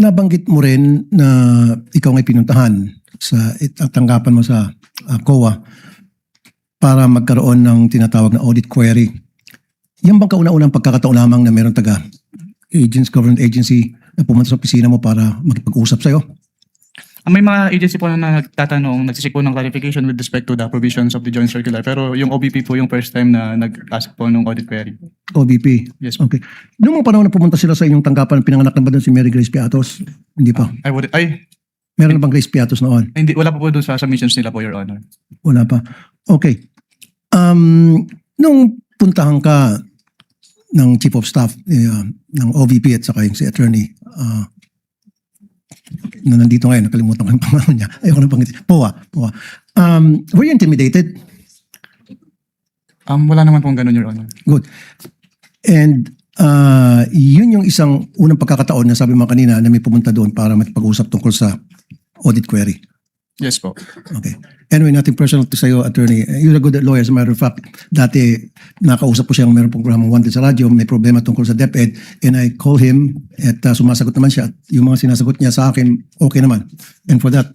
Nabanggit mo rin na ikaw ngay pinuntahan sa tanggapan mo sa COA para magkaroon ng tinatawag na audit query. Yan bang kauna-unang pagkakataon lamang na meron government agency na pumunta sa opisina mo para makipag-usap sa'yo? May mga agency po na nagtatanong, nagsisik po ng clarification with respect to the provisions of the Joint Circular. Pero yung OBP po yung first time na nag-ask po ng audit query. OBP? Yes. Okay. Noong mga panahon na pumunta sila sa inyong tanggapan, pinanganak na ba doon si Mary Grace Piatos? Hindi pa. Meron na bang Grace Piatos noon? Hindi, wala po doon sa submissions nila po, Your Honor. Wala pa. Okay. Nung puntahan ka ng Chief of Staff ng OVP at saka yung si Attorney na nandito ngayon, nakalimutan ko yung pangalan niya. Ayoko na banggitin. Poa. Were you intimidated? Wala naman pong ganun, Your Honor. Good. And yun yung isang unang pagkakataon na sabi mo kanina na may pumunta doon para makipag-usap tungkol sa audit query. Yes po. Okay. Anyway, nothing personal to sa'yo, attorney. You're a good lawyer. As a matter of fact, dati nakausap ko siyang meron programang Wanted sa radyo, may problema tungkol sa DepEd, and I call him at sumasagot naman siya. At yung mga sinasagot niya sa akin, okay naman. And for that,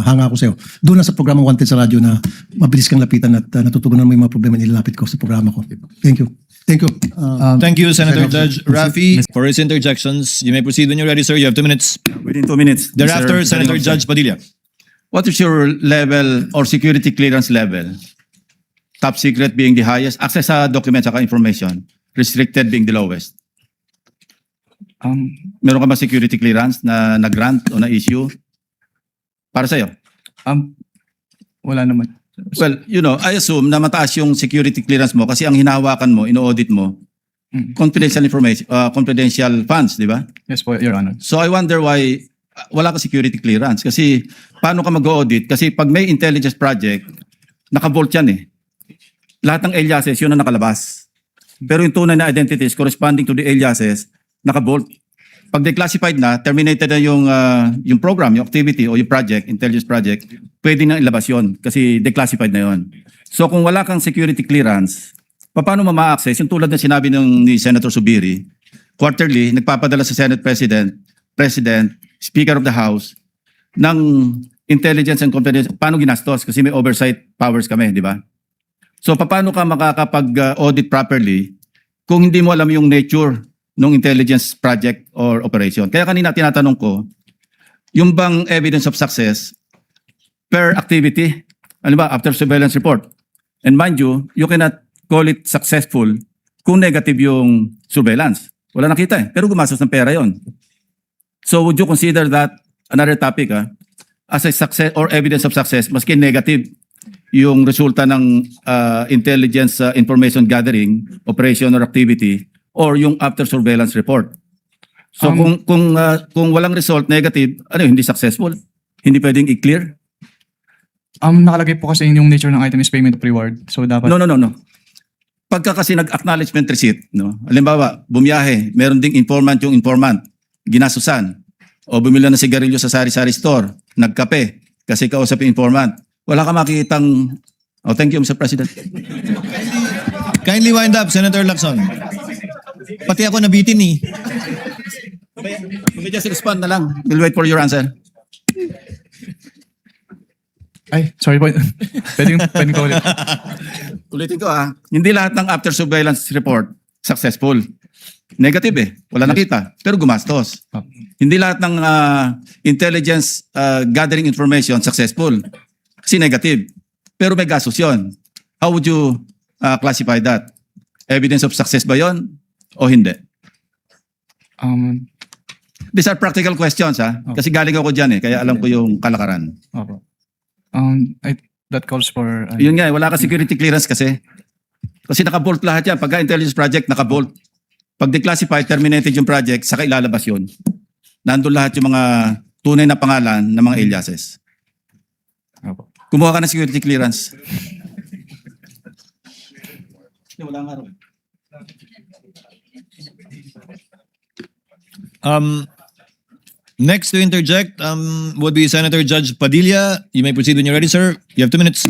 hanga ako sa'yo. Doon na sa programang Wanted sa radyo na mabilis kang lapitan at natutugunan mo yung mga problema nilalapit ko sa programa ko. Thank you. Thank you. Thank you, Senator Judge Rafi, for his interjections. You may proceed when you're ready, sir. You have 2 minutes. Within 2 minutes. Thereafter, Mr. Senator President. Judge Padilla. What is your level or security clearance level? Top secret being the highest, access sa documents at information, restricted being the lowest. Meron ka ba security clearance na grant o na-issue para sa'yo? Wala naman. Well, I assume na mataas yung security clearance mo kasi ang hinahawakan mo, ino-audit mo, confidential information, confidential funds, di ba? Yes po, Your Honor. So I wonder why wala ka security clearance. Kasi paano ka mag-audit? Kasi pag may intelligence project, naka-vault yan eh. Lahat ng aliases, yun ang nakalabas. Pero yung tunay na identities corresponding to the aliases, naka-vault. Pag declassified na, terminated na yung program, yung activity o yung project, intelligence project, pwede na ilabas yun kasi declassified na yun. So kung wala kang security clearance, paano ma-access? Yung tulad na sinabi ni Senator Subiri, quarterly, nagpapadala sa Senate President, Speaker of the House, ng intelligence and confidence. Paano ginastos? Kasi may oversight powers kami, di ba? So paano ka makakapag-audit properly kung hindi mo alam yung nature ng intelligence project or operation? Kaya kanina tinatanong ko, yung bang evidence of success per activity, ano ba, after surveillance report. And mind you cannot call it successful kung negative yung surveillance. Wala nakita eh, pero gumastos ng pera yon. So would you consider that another topic as a success or evidence of success maski negative yung resulta ng intelligence information gathering, operation or activity or yung after surveillance report? So kung walang result negative, hindi successful? Hindi pwedeng i-clear? Nakalagay po kasi yung nature ng item is payment of reward. So dapat No. Pagka kasi nag-acknowledgement receipt, no? Halimbawa, bumiyahe, meron ding informant yung informant, ginasusan, o bumili ng sigarilyo sa sari-sari store, nagkape, kasi kausap yung informant. Wala ka makikitang, thank you, Mr. President. Kindly wind up, Senator Lacson. Pati ako nabitin eh. Let me just respond na lang. We'll wait for your answer. Ay, sorry po. Pwedeng ko ulit. Ulitin ko hindi lahat ng after surveillance report successful. Negative eh. Wala nakita. Pero gumastos. Hindi lahat ng intelligence gathering information successful. Kasi negative. Pero may gastos yun. How would you classify that? Evidence of success ba yun? O hindi? These are practical questions Kasi galing ako dyan kaya alam ko yung kalakaran. Opo. That calls for... Yun nga wala ka security clearance kasi. Kasi naka-bolt lahat yan. Pagka intelligence project, naka-bolt. Pag declassified, terminated yung project, saka ilalabas yun. Nandun lahat yung mga tunay na pangalan ng mga aliases. Kumuha ka ng security clearance. Wala nga rin. Next to interject would be Senator Judge Padilla. You may proceed when you're ready, sir. You have 2 minutes.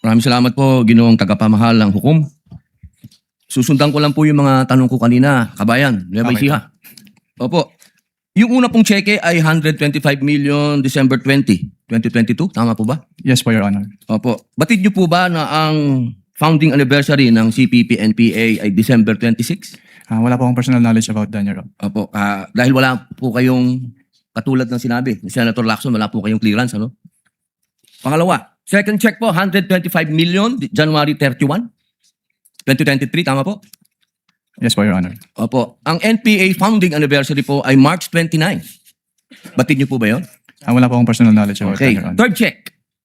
Maraming salamat po, Ginoong tagapamahal ng hukom. Susundan ko lang po yung mga tanong ko kanina, kabayan, Nueva Ecija. Opo. Yung una pong cheque ay 125 million December 2022. Tama po ba? Yes po, Your Honor. Opo. Batid niyo po ba na ang founding anniversary ng CPP-NPA ay December 26? Wala po akong personal knowledge about that, Your Honor. Opo. Dahil wala po kayong, katulad ng sinabi ni Senator Lacson, wala po kayong clearance, ano? Pangalawa, second check po, 125 million, January 31, 2023, tama po? Yes po, Your Honor. Opo. Ang NPA founding anniversary po ay March 29. Batid niyo po ba yun? Wala po akong personal knowledge about Okay. that, Your Honor. Third check,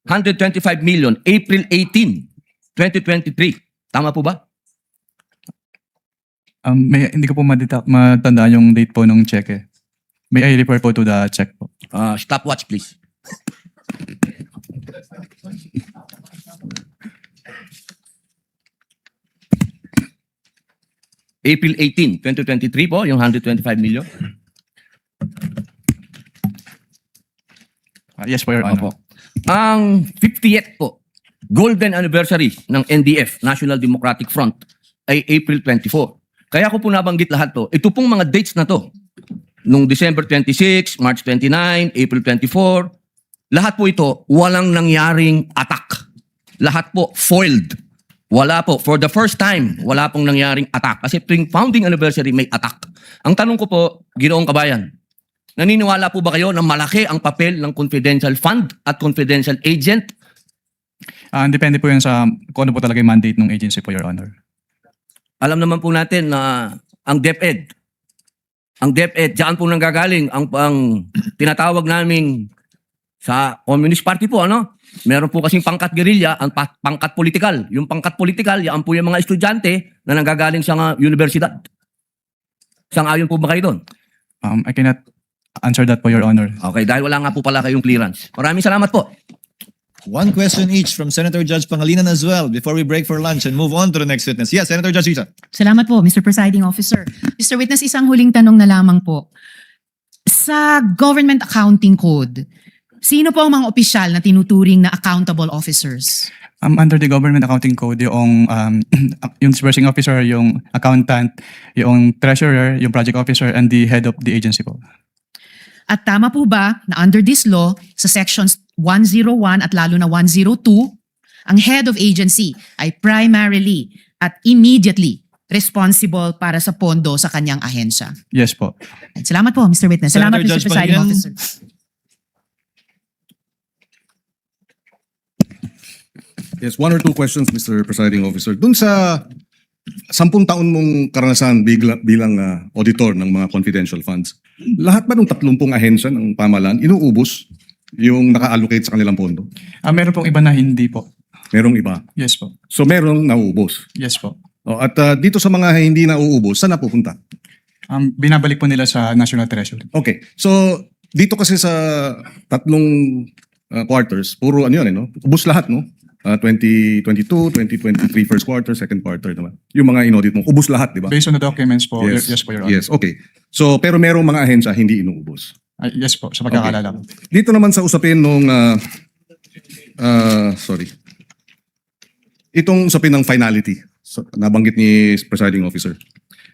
125 million, April 18, 2023. Tama po ba? Hindi ko po matandaan yung date po ng cheque. May I refer po to the check po? Stopwatch, please. April 18, 2023 po, yung 125 million. Yes po, Your Honor. Opo. Ang 50th po, golden anniversary ng NDF, National Democratic Front, ay April 24. Kaya ko po nabanggit lahat to. Ito pong mga dates na to, nung December 26, March 29, April 24, lahat po ito, walang nangyaring attack. Lahat po foiled. Wala po. For the first time, wala pong nangyaring attack. Kasi tuwing founding anniversary, may attack. Ang tanong ko po, Ginoong Kabayan, naniniwala po ba kayo na malaki ang papel ng confidential fund at confidential agent? Depende po yan sa kung ano po talaga yung mandate ng agency po, Your Honor. Alam naman po natin na ang DepEd, diyan po nanggagaling ang tinatawag naming sa Communist Party po, ano? Meron po kasing pangkat guerrilla, ang pangkat politikal. Yung pangkat politikal, yan po yung mga estudyante na nanggagaling sa universidad. Sang-ayon po ba kayo doon? I cannot answer that po, Your Honor. Okay, dahil wala nga po pala kayong clearance. Maraming salamat po. One question each from Senator Judge Pangilinan as well before we break for lunch and move on to the next witness. Yes, Senator Judge Risa. Salamat po, Mr. Presiding Officer. Mr. Witness, isang huling tanong na lamang po. Sa Government Accounting Code, sino po ang mga opisyal na tinuturing na accountable officers? Under the Government Accounting Code, yung disbursing officer, yung accountant, yung treasurer, yung project officer, and the head of the agency po. At tama po ba na under this law, sa sections 101 at lalo na 102, ang head of agency ay primarily at immediately responsible para sa pondo sa kanyang ahensya? Yes po. Salamat po, Mr. Witness. Salamat, Senator Mr. Judge Presiding Pangilinan. Officer. Yes, one or two questions, Mr. Presiding Officer. Dun sa 10 taon mong karanasan bilang auditor ng mga confidential funds, lahat ba ng 30 ahensya ng pamahalaan inuubos yung naka-allocate sa kanilang pondo? Meron pong iba na hindi po. Merong iba. Yes po. So merong nauubos. Yes po. At dito sa mga hindi nauubos, saan napupunta? Binabalik po nila sa National Treasury. Okay. So dito kasi sa tatlong quarters, puro ano yun, no? Ubos lahat, no? 2022, 2023 first quarter, second quarter naman. Yung mga inaudit mo, ubos lahat, di ba? Based on the documents po, yes po, Your Honor. Yes, okay. So, pero merong mga ahensya hindi inuubos. Yes po, sa pagkakalala ko. Dito naman sa usapin nung, itong usapin ng finality, nabanggit ni Presiding Officer.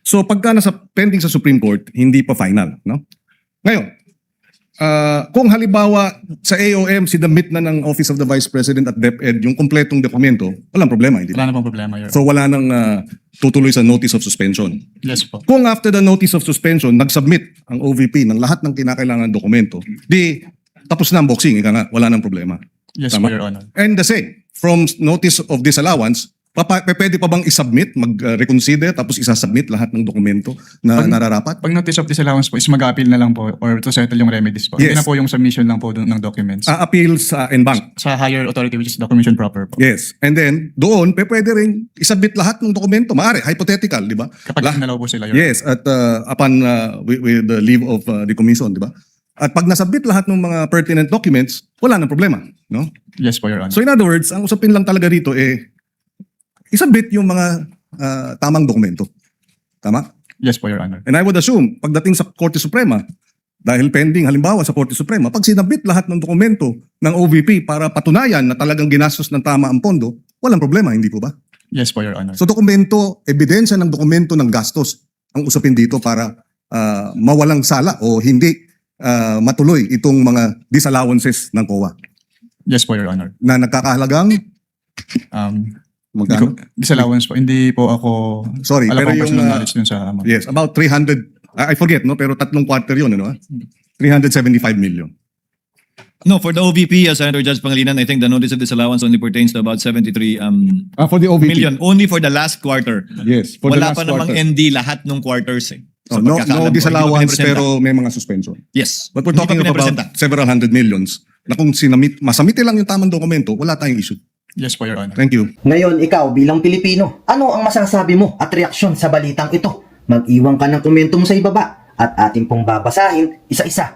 So, pagka nasa pending sa Supreme Court, hindi pa final, no? Ngayon, kung halimbawa sa AOM, sinabit na ng Office of the Vice President at DepEd yung kompletong dokumento, walang problema, hindi ba? Wala na pong problema, Your Honor. So wala nang tutuloy sa notice of suspension. Yes po. Kung after the notice of suspension, nag-submit ang OVP ng lahat ng kinakailangan dokumento, di tapos na ang boxing, ika nga, wala nang problema. Yes Tama? po, Your Honor. And the same, from notice of disallowance, pwede pa bang isubmit, mag-reconsider, tapos isasubmit lahat ng dokumento na nararapat? Pag notice of disallowance po, is mag-appeal na lang po or to settle yung remedies po. Yes. Hindi na po yung submission lang po ng documents. Appeal sa NBank. Sa higher authority which is the commission proper po. Yes. And then, doon, pwede rin isubmit lahat ng dokumento. Maaari, hypothetical, di ba? Kapag sinalaw po sila, Your Honor. Yes, at upon with the leave of the commission, di ba? At pag nasubmit lahat ng mga pertinent documents, wala nang problema, no? Yes po, Your Honor. So in other words, ang usapin lang talaga dito isubmit yung mga tamang dokumento. Tama? Yes po, Your Honor. And I would assume, pagdating sa Korte Suprema, dahil pending halimbawa sa Korte Suprema, pag sinabit lahat ng dokumento ng OVP para patunayan na talagang ginastos ng tama ang pondo, walang problema, hindi po ba? Yes po, Your Honor. So dokumento, ebidensya ng dokumento ng gastos ang usapin dito para mawalang sala o hindi matuloy itong mga disallowances ng COA Yes po, Your Honor. na nagkakahalagang magkano? Disallowance po. Hindi po ako Sorry, alam pero po yung personal knowledge dun sa amount. yes, about 300 I forget, no, pero tatlong quarter 'yun, ano? 375 million. No, for the OVP, Senator Judge Pangilinan, I think the notice of disallowance only pertains to about 73 For the OVP. million. Only for the last quarter. Yes, for the Wala last pa namang quarter. ND lahat ng quarters eh. Sa No pagkakaalam ko, disallowance hindi pa pinapresenta. pero may mga suspension. Yes. But we're Hindi pa talking of about pinapresenta. several hundred millions na kung masamite lang yung tamang dokumento, wala tayong issue. Yes po, Your Honor. Thank you. Ngayon, ikaw bilang Pilipino, ano ang masasabi mo at reaksyon sa balitang ito? Mag-iwan ka ng komento mo sa ibaba. at ating pong babasahin isa-isa.